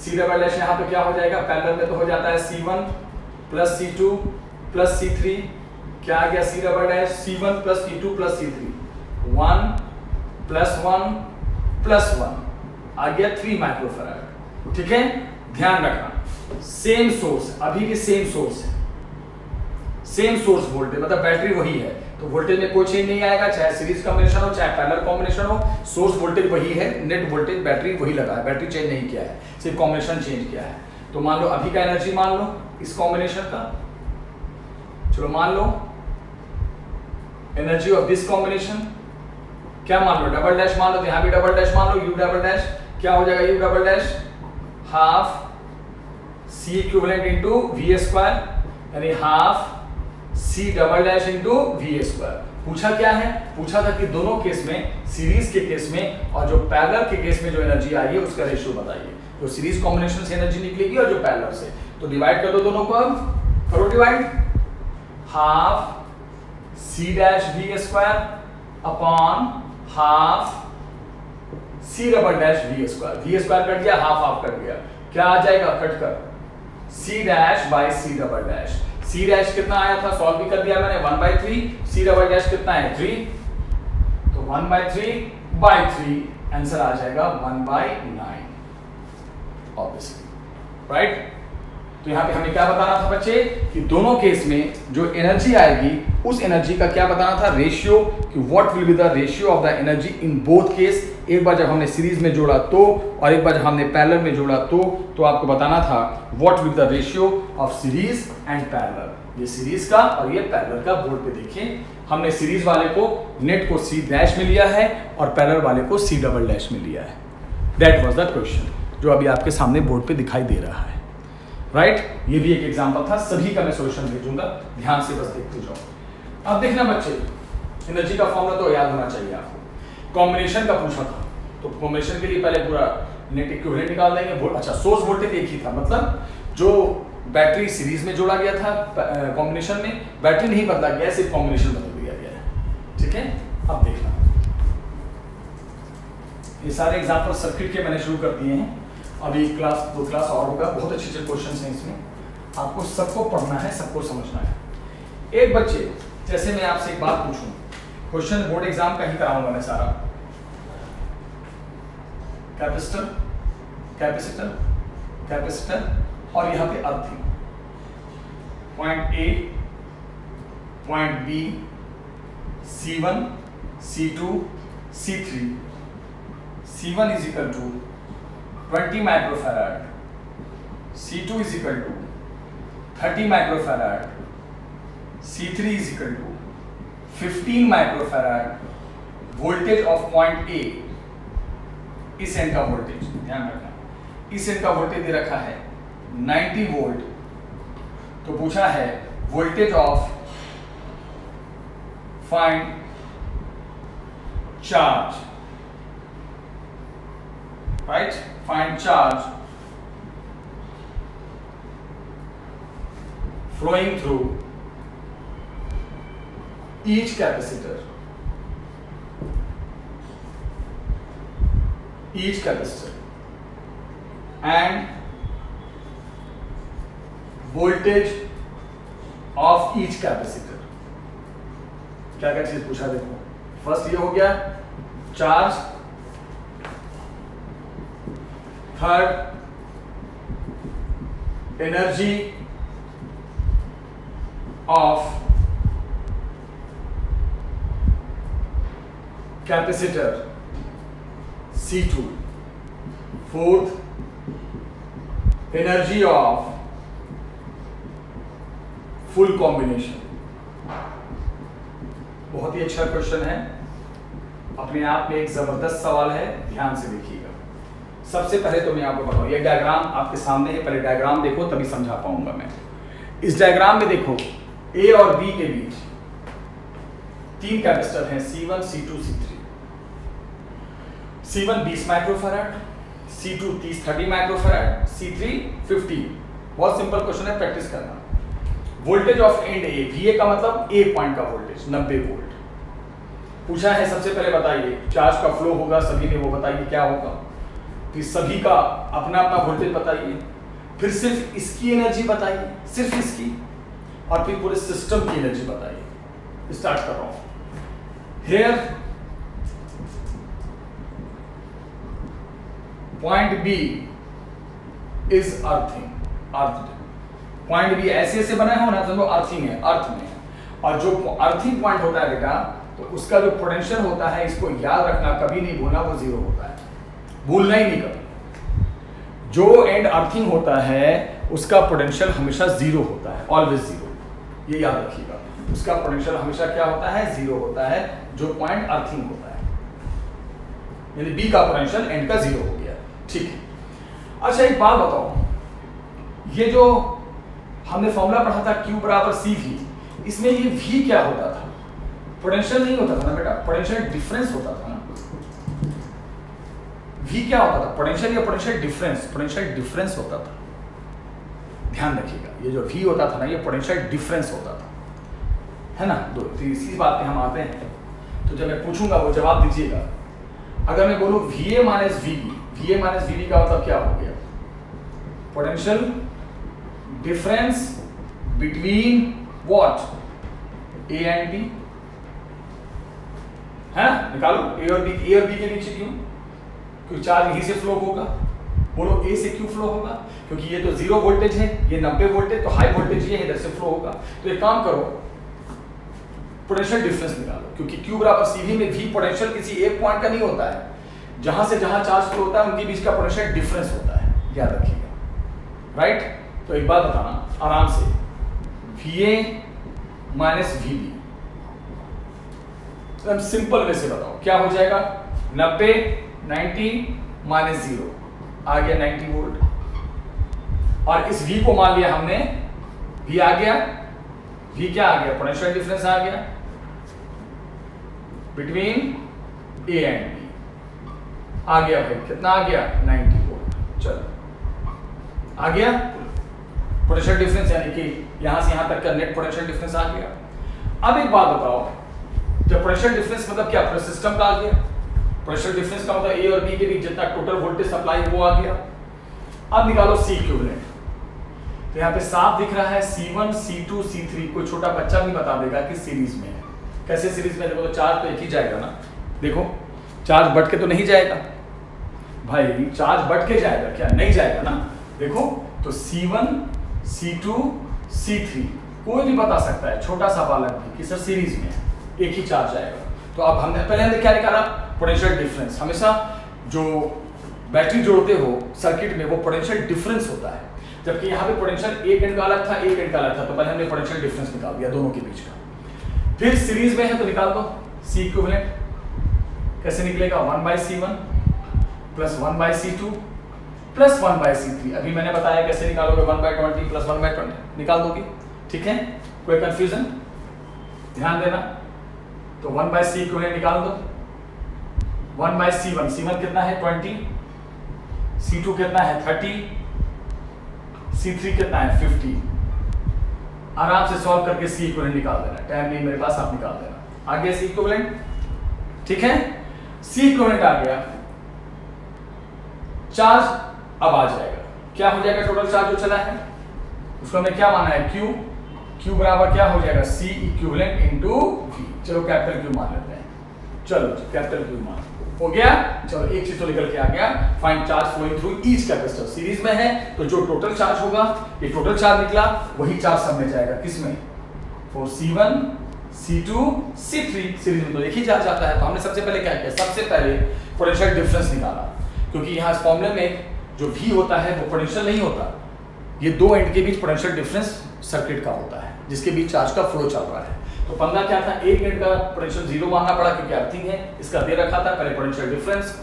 C डबल डैश यहाँ पे क्या हो जाएगा, पैरेलल में तो हो जाता है C1 plus C2 plus C3, क्या आ गया C double dash C1 plus C2 plus C3, 1 plus 1 plus 1 आ गया 3 माइक्रोफैराड, ठीक है। ध्यान रखना सेम सोर्स, अभी भी सेम सोर्स है, सेम सोर्स वोल्टेज, मतलब बैटरी वही है, तो वोल्टेज में कोई चेंज नहीं आएगा, चाहे सीरीज कॉम्बिनेशन हो चाहे पैरेलल कॉम्बिनेशन हो। सोर्स वोल्टेज वही है, नेट वोल्टेज बैटरी वही लगा है, बैटरी चेंज नहीं किया है, सिर्फ कॉम्बिनेशन चेंज किया है। तो मान लो अभी का एनर्जी मान लो इस कॉम्बिनेशन का, चलो मान low energy of this combination क्या मान लो, डबल डैश मान लो, तो यहां भी डबल डैश मान लो, U डबल डैश क्या हो जाएगा, U double dash half C equivalent into V², यानी half C double dash into V²। पूछा क्या है, पूछा था कि दोनों केस में, सीरीज के केस में और जो पैरेलल के केस में जो एनर्जी आई है उसका रेशियो बताइए। तो सीरीज कॉम्बिनेशन से एनर्जी निकलेगी और जो पैरेलल से, तो डिवाइड कर दो दोनों को, अब करो divide, half C dash V² upon half C double dash V²। V² cut गया, हाफ कट गया, क्या आ जाएगा कट कर C dash by C double dash. C dash कितना आया था, सॉल्व भी कर दिया मैंने, 1/3, C डबल डैश कितना है 3, तो 1/3/3 आंसर आ जाएगा 1/9 ऑब्वियसली, राइट। तो यहाँ पे हमें क्या बताना था बच्चे, कि दोनों केस में जो एनर्जी आएगी उस एनर्जी का क्या बताना था, रेशियो, कि what will be the ratio of the energy in both case. एक बार जब हमने सीरीज में जोड़ा तो, और एक बार जब हमने पैरेलल में जोड़ा तो आपको बताना था what will the ratio of series and parallel. ये सीरीज का और ये पैरेलल का, बोर्ड पे देखिए हमने सीरीज वाले को नेट को C डैश में लिया है और पैरेलल वाले को C डबल डैश में लिया है। दैट वाज द क्वेश्चन जो अभी आपके सामने बोर्ड पे दिखाई दे रहा है, राइट। ये भी एक एग्जांपल था, सभी का मैं सॉल्यूशन भेजूंगा, ध्यान से बस देखते जाओ। अब देखना बच्चे, एनर्जी का फॉर्मूला तो याद होना चाहिए आपको। कॉम्बिनेशन का पूछा था, तो कॉम्बिनेशन के लिए पहले पूरा नेट इक्विवेलेंट निकाल देंगे। अच्छा, सोर्स वोल्टेज एक ही था, मतलब जो बैटरी सीरीज में जोड़ा गया था कॉम्बिनेशन में, बैटरी नहीं बदला गया, सिर्फ कॉम्बिनेशन बदल दिया गया है, ठीक है। अब देखना, ये सारे एग्जांपल सर्किट के मैंने शुरू कर दिए हैं। अभी क्लास 2 क्लास और होगा, बहुत अच्छे अच्छे क्वेश्चन हैं इसमें, आपको सबको पढ़ना है, सबको समझना है। एक बच्चे, जैसे मैं आपसे एक बात पूछूं, क्वेश्चन बोर्ड एग्जाम का ही कराऊंगा मैं सारा, कैपेसिटर कैपेसिटर कैपेसिटर और यहाँ पे earthing, point A point B, C1 C2 C3, C1 is equal to 20 microfarad, C2 is equal to 30 microfarad, C3 is equal to 15 microfarad. Voltage of point A, इस end का voltage ध्यान रखना, इस end का voltage दे रखा है 90 volt. तो पूछा है voltage of find charge, right, find charge flowing through each capacitor and voltage of each capacitor। क्या क्या चीज पूछा देखो, फर्स्ट ये हो गया charge, third energy of capacitor C2, fourth energy of full combination. बहुत ही अच्छा क्वेश्चन है, अपने आप में एक जबरदस्त सवाल है, ध्यान से देखिएगा। सबसे पहले तो मैं आपको बताऊं, ये डायग्राम आपके सामने है, पहले डायग्राम देखो तभी समझा पाऊंगा मैं। इस डायग्राम में देखो ए और बी के बीच तीन कैपेसिटर हैं, C1, C2, C3। C1 20 microfarad, C2 30 microfarad, C3 50। बहुत सिंपल क्वेश्चन है, प्रैक्टिस करना। Voltage of and A, VA का मतलब ए पॉइंट का वोल्टेज 90 वोल्ट पूछा है। सबसे पहले बताइए चार्ज का फ्लो होगा सभी में, वो बताइए क्या होगा। तो सभी का अपना अपना वोल्टेज बताइए, फिर सिर्फ इसकी एनर्जी बताइए, सिर्फ इसकी, और फिर पूरे सिस्टम की एनर्जी बताइए। स्टार्ट कर रहा हूं। Here point B is earthing, earth point B ऐसे ऐसे बना है ना, तो अर्थिंग है, अर्थ में। और जो अर्थिंग पॉइंट होता है बेटा, तो उसका जो पोटेंशियल होता है, इसको याद रखना, कभी नहीं भूलना, वो जीरो होता है, भूलना ही नहीं कभी। जो एंड अर्थिंग होता है उसका पोटेंशियल हमेशा जीरो होता है, ऑलवेज जीरो, ये याद रखिएगा। उसका पोटेंशियल हमेशा क्या होता है, जीरो होता है, जो पॉइंट अर्थिंग होता है। यानी बी का पोटेंशियल एंड का जीरो हो गया, ठीक है। अच्छा एक बात बताओ, ये जो हमने फॉर्मूला पढ़ा था Q बराबर CV, इसमें ये V क्या होता था? पोटेंशियल नहीं होता था ना बेटा, पोटेंशियल डिफरेंस होता था ना। V क्या होता था, पोटेंशियल या पोटेंशियल डिफरेंस? पोटेंशियल डिफरेंस होता था, ध्यान रखिएगा। ये जो V होता था ना, ये पोटेंशियल डिफरेंस होता था, है ना। तो इसी बात पे हम आते हैं। तो जब मैं पूछूंगा वो जवाब दीजिएगा। अगर मैं बोलूं VA minus VB, VA minus VB का मतलब क्या हो गया? Potential difference between what, A and B, है ना। निकालो A और B, A और B के बीच क्यों? क्योंकि चार्ज यहीं से फ्लो होगा। बोलो A से क्यों फ्लो होगा? क्योंकि ये तो जीरो वोल्टेज है, ये 90 वोल्टेज, तो हाई वोल्टेज ये इधर से फ्लो होगा। तो एक काम करो, पोटेंशियल डिफरेंस निकालो, क्योंकि Q बराबर CV में V पोटेंशियल किसी एक पॉइंट का नहीं होता है, जहां से जहां चार्ज फ्लो होता है उनके बीच का पोटेंशियल डिफरेंस होता है, याद रखिएगा, राइट। तो एक बात बताना आराम से, VA माइनस VB, एकदम सिंपल वे से बताओ क्या हो जाएगा। 90 90 माइनस 0 आ गया 90 वोल्ट, और इस V को मान लिया हमने, V आ गया, V क्या आ गया, पोटेंशियल डिफरेंस आ गया बिटवीन A एंड B, आ गया भाई, कितना आ गया 90 वोल्ट। चलो आ गया पोटेंशियल डिफरेंस, यानी कि यहां से यहां तक का नेट पोटेंशियल डिफरेंस आ गया। अब एक बात बताओ, जब पोटेंशियल डिफरेंस मतलब क्या, पूरे सिस्टम का आ गया। पोटेंशियल डिफरेंस का मतलब A और B के बीच जितना टोटल वोल्टेज सप्लाई वो आ गया। अब निकालो C इक्विवेलेंट। तो यहाँ पे साफ दिख रहा है C1 C2 C3, कोई छोटा बच्चा भी बता देगा कि सीरीज में है। कैसे सीरीज में? देखो तो चार्ज तो एक ही जाएगा ना, देखो चार्ज बढ़ के तो नहीं जाएगा भाई, चार्ज बढ़ के जाएगा क्या? नहीं जाएगा ना। देखो तो C1 C2 C3 कोई भी बता सकता है, छोटा सा बालक भी, कि सर सीरीज में है, एक ही चार्ज आएगा। तो अब हमने क्या निकाला, पोटेंशियल डिफरेंस। हमेशा जो बैटरी जोड़ते हो सर्किट में वो पोटेंशियल डिफरेंस होता है, जबकि यहाँ पे पोटेंशियल एक एंड का अलग था, एक एंड का अलग था, तो पहले हमने पोटेंशियल डिफरेंस निकाल दिया दोनों के बीच का। फिर सीरीज में है तो निकाल दो C इक्विवेलेंट। कैसे निकलेगा, 1/C1 plus 1/C2 plus 1/C3। अभी मैंने बताया कैसे निकालोगे, 1/20 प्लस 1/20 निकाल दोगे, ठीक है। कोई कंफ्यूजन? ध्यान देना। तो 1/C इक्विवेलेंट निकाल दो, 1/C1, C1 कितना है 20, C2 कितना है 30, C3 कितना है 50। आराम से सॉल्व करके C इक्विवेलेंट निकाल देना, टाइम नहीं मेरे पास, आप निकाल देना। आ गया सी इक्विवेलेंट, ठीक है। सी इक्विवेलेंट आ गया, चार्ज अब आ जाएगा, क्या हो जाएगा, टोटल चार्ज जो चला है उसको हमने क्या माना है, क्यू। क्यू बराबर क्या हो जाएगा, सी इक्विवेलेंट इनटू वी। चलो कैपिटल क्यू मान लेते हैं, चलो कैपिटल क्यू मान हो गया। चलो एक चीज तो निकल के आ गया, find charge flowing through each capacitor. Series में है तो जो टोटल चार्ज होगा, ये टोटल चार्ज निकला, वही चार्ज सब में जाएगा, किसमें, for C1 C2 C3। Series में तो एक ही चार्ज आता है। तो हमने सबसे पहले क्या किया, सबसे पहले पोटेंशियल डिफरेंस निकाला, क्योंकि यहाँ इस फॉर्मूले में जो V होता है वो पोटेंशियल नहीं होता, ये दो एंड के बीच पोटेंशियल डिफरेंस सर्किट का होता है, जिसके बीच चार्ज का फ्लो चल रहा है। तो पंगा क्या था, एक एंड का पोटेंशियल 0 मानना पड़ा क्योंकि अर्थिंग है, इसका दे रखा था पहले पोटेंशियल डिफरेंस,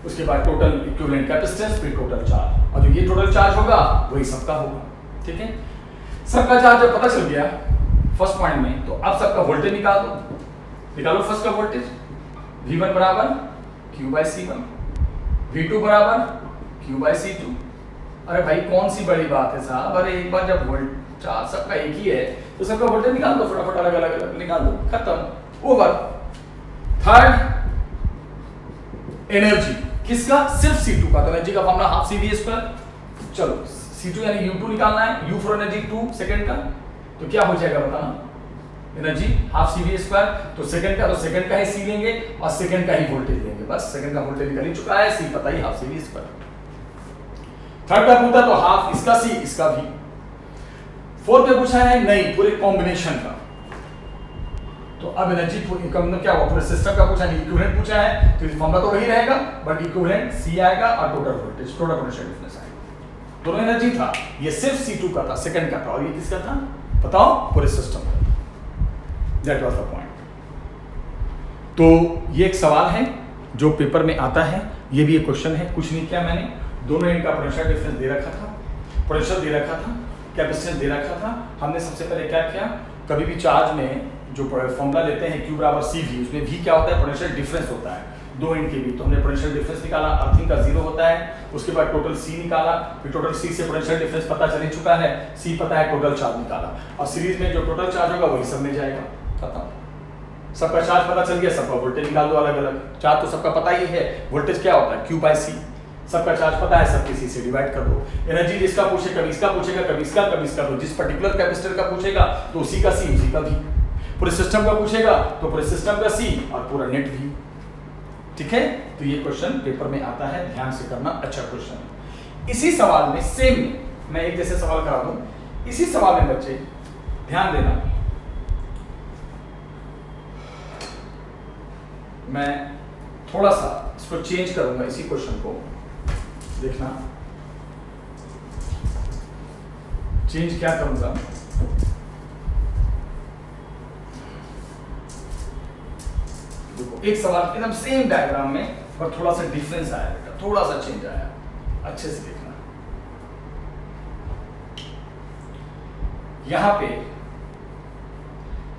उसके बाद टोटल इक्विवेलेंट कैपेसिटेंस, फिर टोटल चार्ज, और जो ये टोटल चार्ज होगा वही सबका होगा, ठीक है। सबका चार्ज जब पता चल गया फर्स्ट पॉइंट में, तो अब सबका वोल्टेज निकालो फर्स्ट का वोल्टेज, V1 बराबर Q/C1, V2 बराबर Q/C2। अरे भाई कौन सी बड़ी बात है साहब, अरे एक बार जब चार्ज सबका एक ही है तो सबका वोल्टेज निकाल दो, फटाफट अलग अलग निकाल दो, खत्म, ओवर। थर्ड, एनर्जी किसका, सिर्फ C2 का, तो एनर्जी का फॉर्मूला हाफ CV²। चलो C2 यानी U2 निकालना है, U फॉर एनर्जी 2 सेकंड का, तो क्या हो जाएगा बताना, एनर्जी हाफ CV²। तो सेकंड का, तो सेकंड का ही C लेंगे और सेकंड का ही वोल्टेज लेंगे, बस सेकंड का वोल्टेज निकल ही चुका है, C पता ही, हाफ CV²। थर्ड का पूछा तो हाफ इसका C इसका भी। फोर्थ में पूछा है नहीं, पूरे कॉम्बिनेशन का, तो अब एनर्जी क्या हुआ, पूरे सिस्टम का पूछा नहीं, इक्विवेलेंट पूछा है, तो फॉर्मूला तो वही रहेगा, बट इक्विवेलेंट C आएगा और total voltage, total potential difference आएगा। दोनों एनर्जी था, ये सिर्फ C2 का था, सेकंड का था, और ये किसका था बताओ, पूरे सिस्टम का। That was the point. तो ये एक सवाल है जो पेपर में आता है, ये भी एक क्वेश्चन है, कुछ नहीं किया मैंने, दोनों एंड का पोटेंशियल डिफरेंस दे रखा था, पोटेंशियल दे रखा था, कैपेसिटेंस दे रखा था। हमने सबसे पहले क्या किया, कभी भी चार्ज में जो फॉर्मूला लेते हैं Q बराबर CV, उसमें V क्या होता है, पोटेंशियल डिफरेंस होता है दो एंड के बीच, तो हमने पोटेंशियल डिफरेंस निकाला, अर्थिंग का 0 होता है, उसके बाद टोटल C निकाला, फिर टोटल C से पोटेंशियल डिफरेंस पता चल चुका है, C पता है, टोटल चार्ज निकाला, और सीरीज में जो टोटल चार्ज होगा वही सब में जाएगा, खत्म। सबका चार्ज पता चल गया, सबका वोल्टेज निकाल दो अलग अलग, चार्ज तो सबका पता ही है, वोल्टेज क्या होता है Q/C, सबका चार्ज पता है, सबके C से डिवाइड कर दो। एनर्जी जिसका पूछे, कभी इसका पूछेगा, कभी इसका, कभी इसका, तो जिस पर्टिकुलर कैपेसिटर का पूछेगा तो उसी का C उसी का भी, पूरे सिस्टम का पूछेगा तो पूरे सिस्टम का C और पूरा नेट भी, ठीक है। तो ये क्वेश्चन पेपर में आता है, ध्यान से करना, अच्छा क्वेश्चन है। इसी सवाल में सेम मैं एक जैसे सवाल करा दूं, इसी सवाल में बच्चे ध्यान देना, मैं थोड़ा सा इसको चेंज करूंगा, इसी क्वेश्चन को देखना, चेंज क्या करूंगा, देखो एक सवाल एकदम सेम डायग्राम में पर थोड़ा सा डिफरेंस आया बेटा, थोड़ा सा चेंज आया, अच्छे से देखना। यहां पे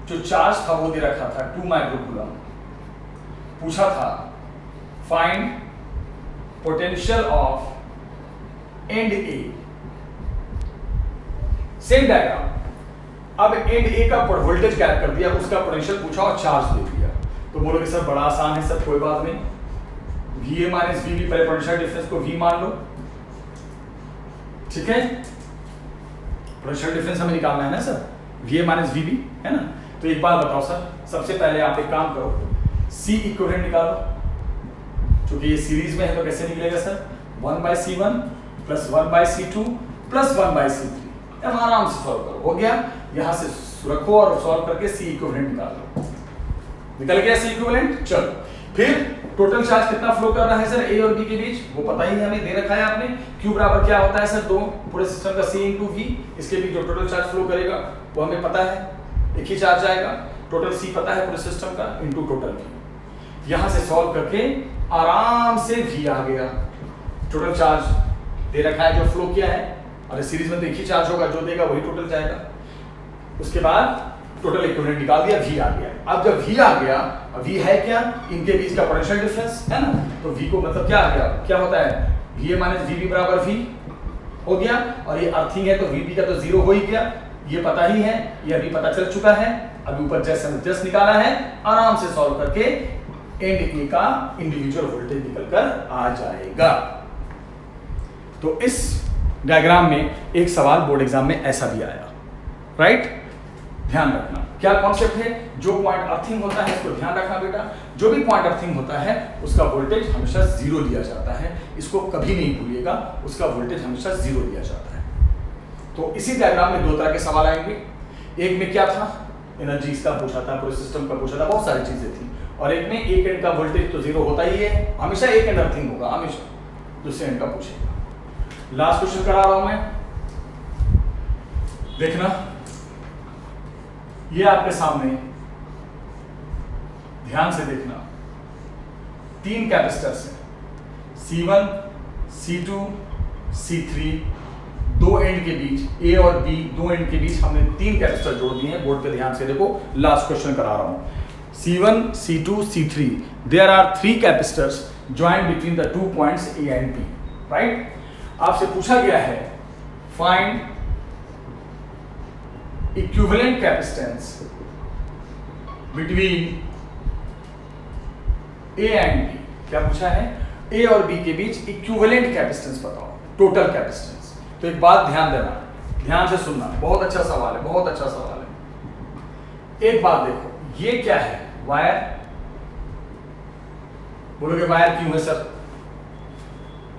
जो चार्ज था वो दे रखा था 2 माइक्रोकूलम, पूछा था find potential of and A, same diagram, अब एंड ए का वोल्टेज गैप कर दिया, उसका पोटेंशियल पूछा और चार्ज दे दिया, तो बोलोगे सर बड़ा आसान है सर, कोई बात नहीं, VA माइनस VB, पहले पोटेंशियल डिफरेंस को V मान लो, ठीक है, पोटेंशियल डिफरेंस हमें निकालना है ना सर, VA माइनस VB है ना। तो एक बात बताओ सर, सबसे पहले आप एक काम करो, C इक्विवेलेंट निकालो, क्योंकि ये सीरीज में है तो कैसे निकलेगा sir, 1/C1 plus 1/C2 plus 1/C3, आराम से सॉल्व करो, हो गया, यहां से रखो और सॉल्व करके C इक्विवेलेंट निकाल लो, निकल गया C इक्विवेलेंट। चलो फिर टोटल चार्ज कितना फ्लो कर रहा है सर A और B के बीच, वो पता ही हमें दे रखा है आपने, Q बराबर क्या होता है सर, दो पूरे सिस्टम का C इंटू V, इसके बीच जो टोटल चार्ज फ्लो करेगा वो हमें पता है, एक ही चार्ज आएगा, टोटल C पता है पूरे सिस्टम का इंटू टोटल V। यहां से सॉल्व करके आराम से V आ गया, टोटल चार्ज दे रखा है जो फ्लो किया है, और सीरीज में तो एक ही चार्ज होगा, जो देगा वही टोटल जाएगा, उसके बाद टोटल इक्विवेलेंट निकाल दिया, V आ गया। अब जब V आ गया, V है क्या, इनके बीच का पोटेंशियल डिफरेंस है ना, तो V को मतलब क्या आ गया, क्या होता है, VA माइनस VB बराबर V हो गया, और ये अर्थिंग है तो VB का तो 0 हो ही गया, ये पता ही है, ये अभी पता चल चुका है, अभी ऊपर जस्ट निकाला है, आराम से सॉल्व करके एंड ए का इंडिविजुअल वोल्टेज निकल कर आ जाएगा। तो इस डायग्राम में एक सवाल बोर्ड एग्जाम में ऐसा भी आया, राइट। ध्यान रखना क्या कॉन्सेप्ट है, जो पॉइंट अर्थिंग होता है इसको ध्यान रखना बेटा, जो भी पॉइंट अर्थिंग होता है उसका वोल्टेज हमेशा जीरो लिया जाता है, इसको कभी नहीं भूलिएगा, उसका वोल्टेज हमेशा जीरो लिया जाता है। तो इसी डायग्राम में दो तरह के सवाल आएंगे, एक में क्या था, एनर्जीज का पूछा था, पूरे सिस्टम का पूछा था, बहुत सारी चीजें थी, और एक में एक एंड का वोल्टेज तो जीरो होता ही है, हमेशा एक एंड अर्थिंग होगा, हमेशा दूसरे एंड का पूछेगा। लास्ट क्वेश्चन करा रहा हूं मैं, देखना ये आपके सामने, ध्यान से देखना, तीन कैपेसिटर्स हैं C1, C2, C3, दो एंड के बीच A और B, दो एंड के बीच हमने तीन कैपेसिटर जोड़ दिए हैं। बोर्ड पे ध्यान से देखो, लास्ट क्वेश्चन करा रहा हूं, C1, C2, C3, there are three capacitors joint between the two points A and B, right. आपसे पूछा गया है find equivalent capacitance between A and B। क्या पूछा है, A और B के बीच इक्विवेलेंट कैपेसिटेंस बताओ, टोटल कैपेसिटेंस। तो एक बात ध्यान देना, ध्यान से सुनना, बहुत अच्छा सवाल है, बहुत अच्छा सवाल है। एक बात देखो, ये क्या है, वायर। बोलोगे वायर क्यों है सर,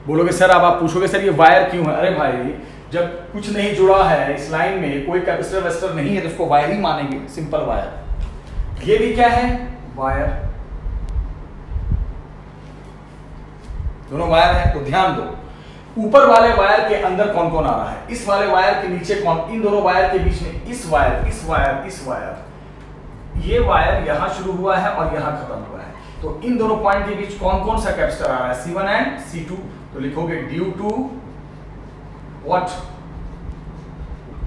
बोलोगे सर, अब आप पूछोगे सर ये वायर क्यों है। अरे भाई, जब कुछ नहीं जुड़ा है इस लाइन में, कोई कैपेसिटर वेस्टर नहीं है, तो उसको वायर ही मानेंगे, सिंपल वायर। ये भी क्या है, वायर, दोनों वायर है। तो ध्यान दो, ऊपर वाले वायर के अंदर कौन कौन आ रहा है, इस वाले वायर के नीचे कौन, इन दोनों वायर के बीच में इस वायर, इस वायर, इस वायर, ये वायर यहां शुरू हुआ है और यहां खत्म हुआ है। तो इन दोनों पॉइंट के बीच कौन कौन सा कैपेसिटर आ रहा है, C1 एंड C2। तो लिखोगे due to what,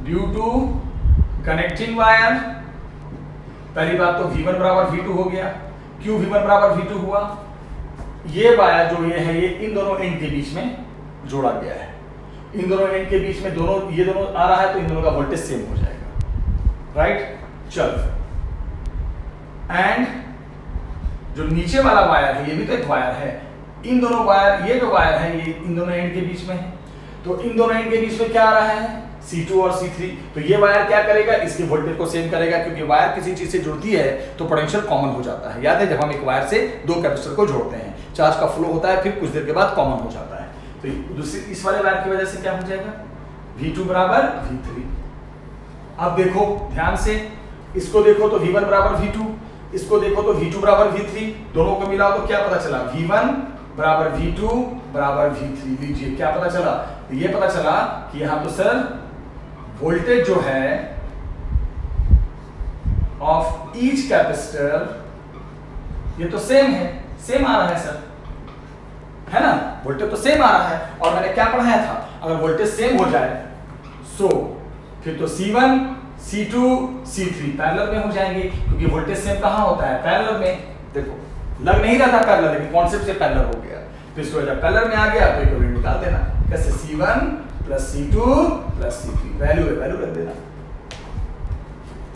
due to connecting wire. पहली बात तो V1 बराबर V2 हो गया। क्यों V1 बराबर V2 हुआ, ये वायर जो ये है, ये इन दोनों एंड के बीच में जोड़ा गया है, इन दोनों एंड के बीच में दोनों, ये दोनों आ रहा है, तो इन दोनों का वोल्टेज सेम हो जाएगा, राइट। चल, एंड जो नीचे वाला वायर है, ये भी तो एक वायर है, इन दोनों वायर, ये जो वायर है ये इन दोनों एंड के बीच में है, तो इन दोनों एंड के बीच में क्या आ रहा है, C2 और C3। तो ये वायर क्या करेगा, इसके वोल्टेज को सेम करेगा, क्योंकि वायर किसी चीज से जुड़ती है तो पोटेंशियल कॉमन हो जाता है। याद है, जब हम एक वायर से दो कैपेसिटर को जोड़ते हैं, चार्ज का फ्लो होता है, फिर कुछ देर के बाद कॉमन हो जाता है। तो दूसरी इस वाले वायर की वजह से क्या हो जाएगा, V2 बराबर V3। अब देखो ध्यान से, इसको देखो तो V1 बराबर V2, इसको देखो तो V2 बराबर V3, दोनों को मिलाओ तो क्या पता चला, V1 बराबर V2 बराबर V3। लीजिए क्या पता चला, ये पता चला कि यहां तो सर वोल्टेज जो है ऑफ ईच कैपेसिटर, ये तो सेम है, सेम आ रहा है सर, है ना, वोल्टेज तो सेम आ रहा है। और मैंने क्या पढ़ाया था, अगर वोल्टेज सेम हो जाए सो फिर तो C1, C2, C3 पैरेलल में हो जाएंगे, क्योंकि वोल्टेज सेम कहां होता है, पैरेलल में। देखो लग नहीं रहा था पैरेलल, लेकिन कॉन्सेप्ट से पैरेलल हो गया, तो इसको जब पैरेलल में आ गया तो इक्विवेलेंट निकाल देना, कैसे, C1 plus C2 plus C3, value है, वैल्यू रख देना।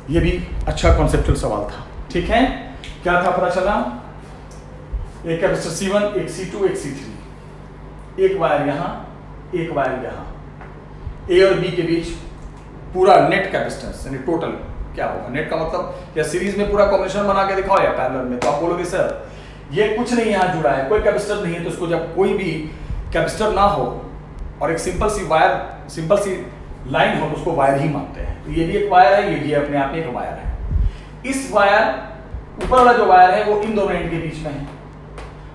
ये भी अच्छा कॉन्सेप्चुअल सवाल था, ठीक है। क्या था पता चला, एक कैपेसिटर C1, एक C2, एक C3, एक वायर यहां, एक वायर यहां, A और B के बीच पूरा नेट कैपेसिटेंस, यानी टोटल क्या होगा, नेट का मतलब या सीरीज में पूरा कॉम्बिनेशन बना के दिखाओ या पैरेलल में। तो आप बोलोगे सर ये कुछ नहीं यहां जुड़ा है, कोई कैपेसिटर नहीं है, तो उसको जब कोई भी कैपेसिटर ना हो और एक सिंपल सी वायर, सिंपल सी लाइन हो, तो उसको वायर ही मानते हैं। तो ये भी एक वायर है, ये भी अपने आप में एक वायर है। इस वायर, ऊपर वाला जो वायर है वो इन दोनों एंड के बीच में है,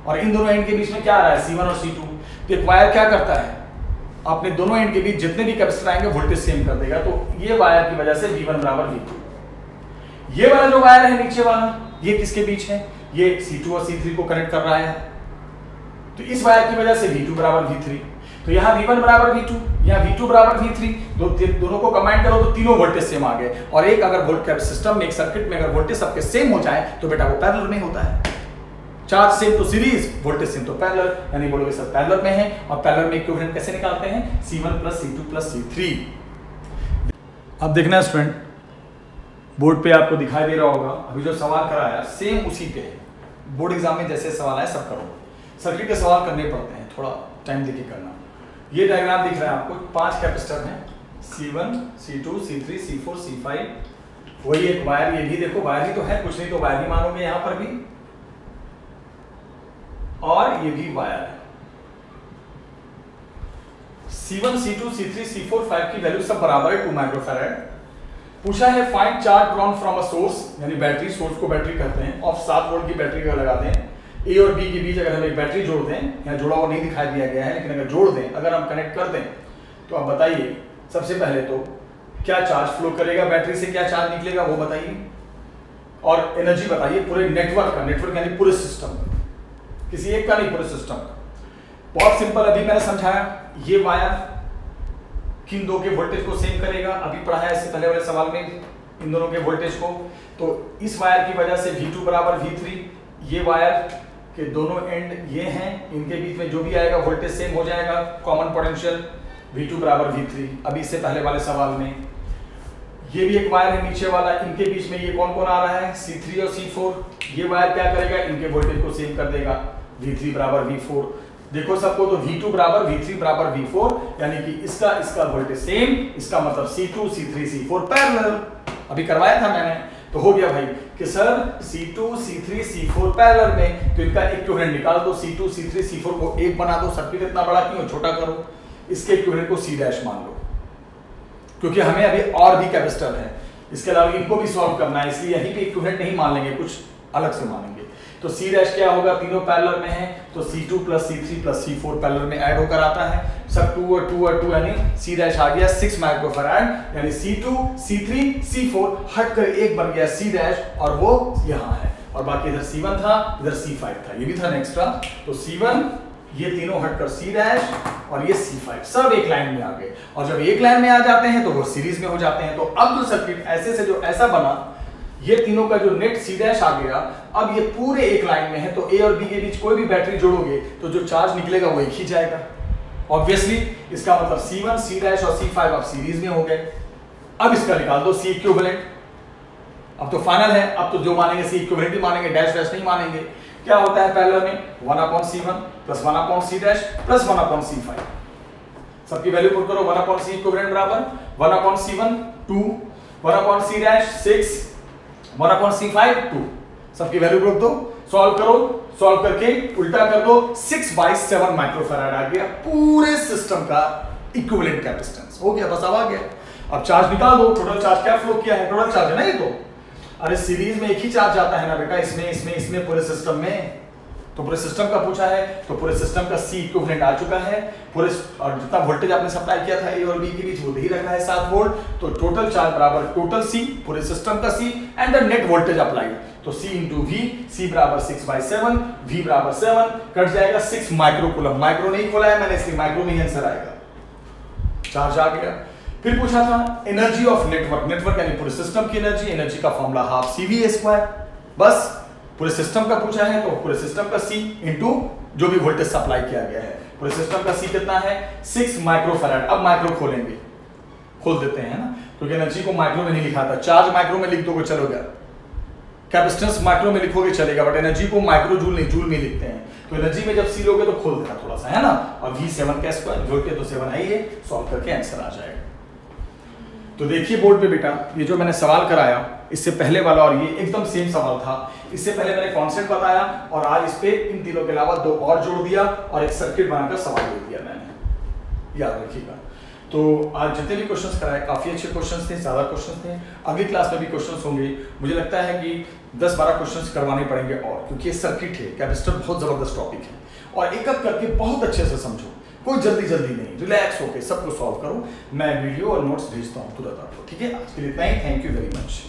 और इन दोनों एंड के बीच में क्या आ रहा है, C1 और C2। तो एक वायर क्या करता है, अपने दोनों एंड के बीच जितने भी कैपेसिटर आएंगे वोल्टेज सेम कर देगा। तो ये वायर की वजह से V1 बराबर V2। ये वाला जो वायर है नीचे वाला, ये किसके बीच है, ये C2 और C3 को कनेक्ट कर रहा है, तो इस वायर की वजह से V2 बराबर V3। तो यहाँ V1 बराबर V2, यहाँ V2 बराबर V3, दोनों को कंबाइन करो तो तीनों वोल्टेज सेम आ गए। और एक अगर वोल्टेज सिस्टम में, एक सर्किट में अगर वोल्टेज सबके सेम हो जाए तो बेटा वो पैरेलल में होता है। चार्ज सेम तो सीरीज, वोल्टेज सेम तो पैरेलल, यानी बोलोगे सर पैरेलल में है। और पैरेलल में इक्विवेलेंट कैसे निकालते हैं, C1 plus C2 plus C3। अब देखना स्टूडेंट, बोर्ड पे आपको दिखाई दे रहा होगा, अभी जो सवाल कराया सेम उसी पे है, बोर्ड एग्जाम में जैसे सवाल आए सब करो। सर्किट के सवाल करने पड़ते हैं, थोड़ा टाइम देके करना। ये डायग्राम दिख रहा है आपको, 5 कैपेसिटर हैं, C1, C2, C3, C4, C5। वही एक वायर, ये भी देखो वायर ही तो है, कुछ नहीं तो वायर ही मानोगे यहां पर भी, और ये भी वायर है। C1, C2, C3, C4, 5 की वैल्यू सब बराबर है 2 माइक्रोफैराड। पूछा है find charge drawn from a source, यानी बैटरी, सोर्स को बैटरी कहते हैं, ऑफ 7 वोल्ट की बैटरी का लगा दें। ए और बी के बीच अगर हम एक बैटरी जोड़ दें, यहाँ जोड़ा हुआ नहीं दिखाई दिया गया है, लेकिन अगर जोड़ दें, अगर हम कनेक्ट कर दें, तो आप बताइए सबसे पहले तो क्या चार्ज फ्लो करेगा बैटरी से, क्या चार्ज निकलेगा वो बताइए, और एनर्जी बताइए पूरे नेटवर्क का, नेटवर्क यानी पूरे सिस्टम का, किसी एक का नहीं, पूरे सिस्टम का। बहुत सिंपल, अभी मैंने समझाया, ये वायर किन दो के वोल्टेज को सेम करेगा, अभी पढ़ा है इससे पहले वाले सवाल में इन दोनों के वोल्टेज को। तो इस वायर की वजह से V2 बराबर V3, ये वायर के दोनों एंड ये हैं, इनके बीच में जो भी आएगा वोल्टेज सेम हो जाएगा, कॉमन पोटेंशियल V2 बराबर V3। अभी इससे पहले वाले सवाल में ये भी एक वायर है नीचे वाला, इनके बीच में ये कौन कौन आ रहा है, C3 और C4। ये वायर क्या करेगा, इनके वोल्टेज को सेम कर देगा, V3 बराबर V4। देखो सबको, तो V2 बराबर V3 बराबर V4, यानी कि इसका वोल्टेज सेम, इसका मतलब C2, C3, C4 पैरेलल। अभी करवाया था मैंने, तो हो गया भाई कि sir C2, C3, C4 parallel में, तो इनका इक्विवेलेंट निकाल दो, C2, C3, C4 को एक बना दो। सर्किट इतना बड़ा क्यों, छोटा करो, इसके इक्विवेलेंट को C' मान लो, क्योंकि हमें अभी और भी कैपेसिटर है, इसके अलावा इनको भी सॉल्व करना है, इसलिए यहीं पे इक्विवेलेंट नहीं मान लेंगे, कुछ अलग से मानेंगे। तो C' क्या होगा, तीनों पैरेलल में है, तो C2 plus C3 plus C4 parallel में ऐड होकर आता है, सब 2 और 2 और 2, यानी C' आ गया 6 माइक्रोफैराड, यानी C2, C3, C4 हटकर एक बन गया C', और वो यहाँ है, और बाकी इधर C1 था, इधर C5 था, ये भी था एक्स्ट्रा। तो C1, ये तीनों हटकर C' और ये C5 सब एक लाइन में आ गए, और जब एक लाइन में आ जाते हैं तो वो सीरीज में हो जाते हैं। तो अब जो सर्किट ऐसे से जो ऐसा बना, ये तीनों का जो नेट C' आ गया, अब ये पूरे एक लाइन में है, तो A और B के बीच कोई भी बैटरी जोड़ोगे तो जो चार्ज निकलेगा वो एक ही जाएगा। ऑब्वियसली इसका मतलब C1, C' और C5 अब सीरीज में हो गए। अब इसका निकाल दो C इक्विवेलेंट, अब तो फाइनल है, अब तो जो मानेंगे C इक्विवेलेंट ही मानेंगे, डैश डैश नहीं मानेंगे। क्या होता है पैरेलल में, 1/C1 plus 1/C' plus 1/C5, सबकी वैल्यू पुट करो, 1/C इक्विवेलेंट बराबर 1/C1 2, 1/C' 6, 1/C5 2, सबकी वैल्यू रख दो, सॉल्व करो, सॉल्व करके उल्टा कर दो, 6/7 माइक्रोफैराड आ गया पूरे सिस्टम का इक्विवेलेंट कैपेसिटेंस हो गया, बस अब आ गया। अब चार्ज निकाल दो, टोटल चार्ज क्या फ्लो किया है, टोटल चार्ज है ना ये तो, अरे सीरीज में एक ही चार्ज आता है ना बेटा, इसमें पूरे सिस्टम में, तो पूरे सिस्टम का पूछा है, तो पूरे सिस्टम का C इक्विवेलेंट आ चुका है, पूरे और जितना वोल्टेज आपने सप्लाई किया था A और B के बीच वो दे रखा है 7 वोल्ट, तो टोटल चार्ज बराबर टोटल C, पूरे सिस्टम का C and the net voltage applied, तो C इंटू V, C बराबर 6/7, V बराबर 7, कट जाएगा 6 माइक्रो कूलम। माइक्रो नहीं खोला है मैंने, इसलिए माइक्रो में आंसर आएगा, चार्ज आ गया। फिर पूछा था एनर्जी ऑफ नेटवर्क, नेटवर्क यानी पूरे सिस्टम की एनर्जी, एनर्जी का फॉर्मूला हाफ CV², बस पूरे सिस्टम का पूछा है तो पूरे सिस्टम का C इंटू जो भी वोल्टेज सप्लाई किया गया है, पूरे सिस्टम का C कितना है 6 माइक्रोफैराड। अब माइक्रो खोलेंगे, खोल देते हैं ना, क्योंकि एनर्जी को माइक्रो में नहीं लिखा था, चार्ज माइक्रो में लिख दोगे चलोगे, कैपेसिटेंस माइक्रो में लिखोगे चलेगा, बट एनर्जी को माइक्रो जूल नहीं, जूल में लिखते हैं। तो एनर्जी में जब C लोगे तो खोल देना थोड़ा सा, है ना, और V7 का स्क्वायर जोड़ के तो 7 है ही है, सॉल्व करके आंसर आ जाएगा। तो देखिए बोर्ड पे बेटा, ये जो मैंने सवाल कराया इससे पहले वाला और ये एकदम सेम सवाल था, इससे पहले मैंने कॉन्सेप्ट बताया और आज इस पे इन तीनों के अलावा 2 और जोड़ दिया और एक सर्किट बनाकर सवाल दे दिया मैंने, याद रखिएगा। तो आज जितने भी क्वेश्चंस कराए काफी अच्छे क्वेश्चंस थे, ज्यादा क्वेश्चंस थे, अगली क्लास में भी क्वेश्चंस होंगे, मुझे लगता है कि 10-12 क्वेश्चंस करवाने पड़ेंगे और, क्योंकि ये सर्किट है, कैपेसिटर बहुत जबरदस्त टॉपिक है और एक एक करके बहुत अच्छे से समझो, कोई जल्दी नहीं, रिलैक्स होके सबको सॉल्व करो। मैं वीडियो और नोट्स भेजता हूँ तुरंत आपको, ठीक है। आज के लिए इतना ही, थैंक यू वेरी मच।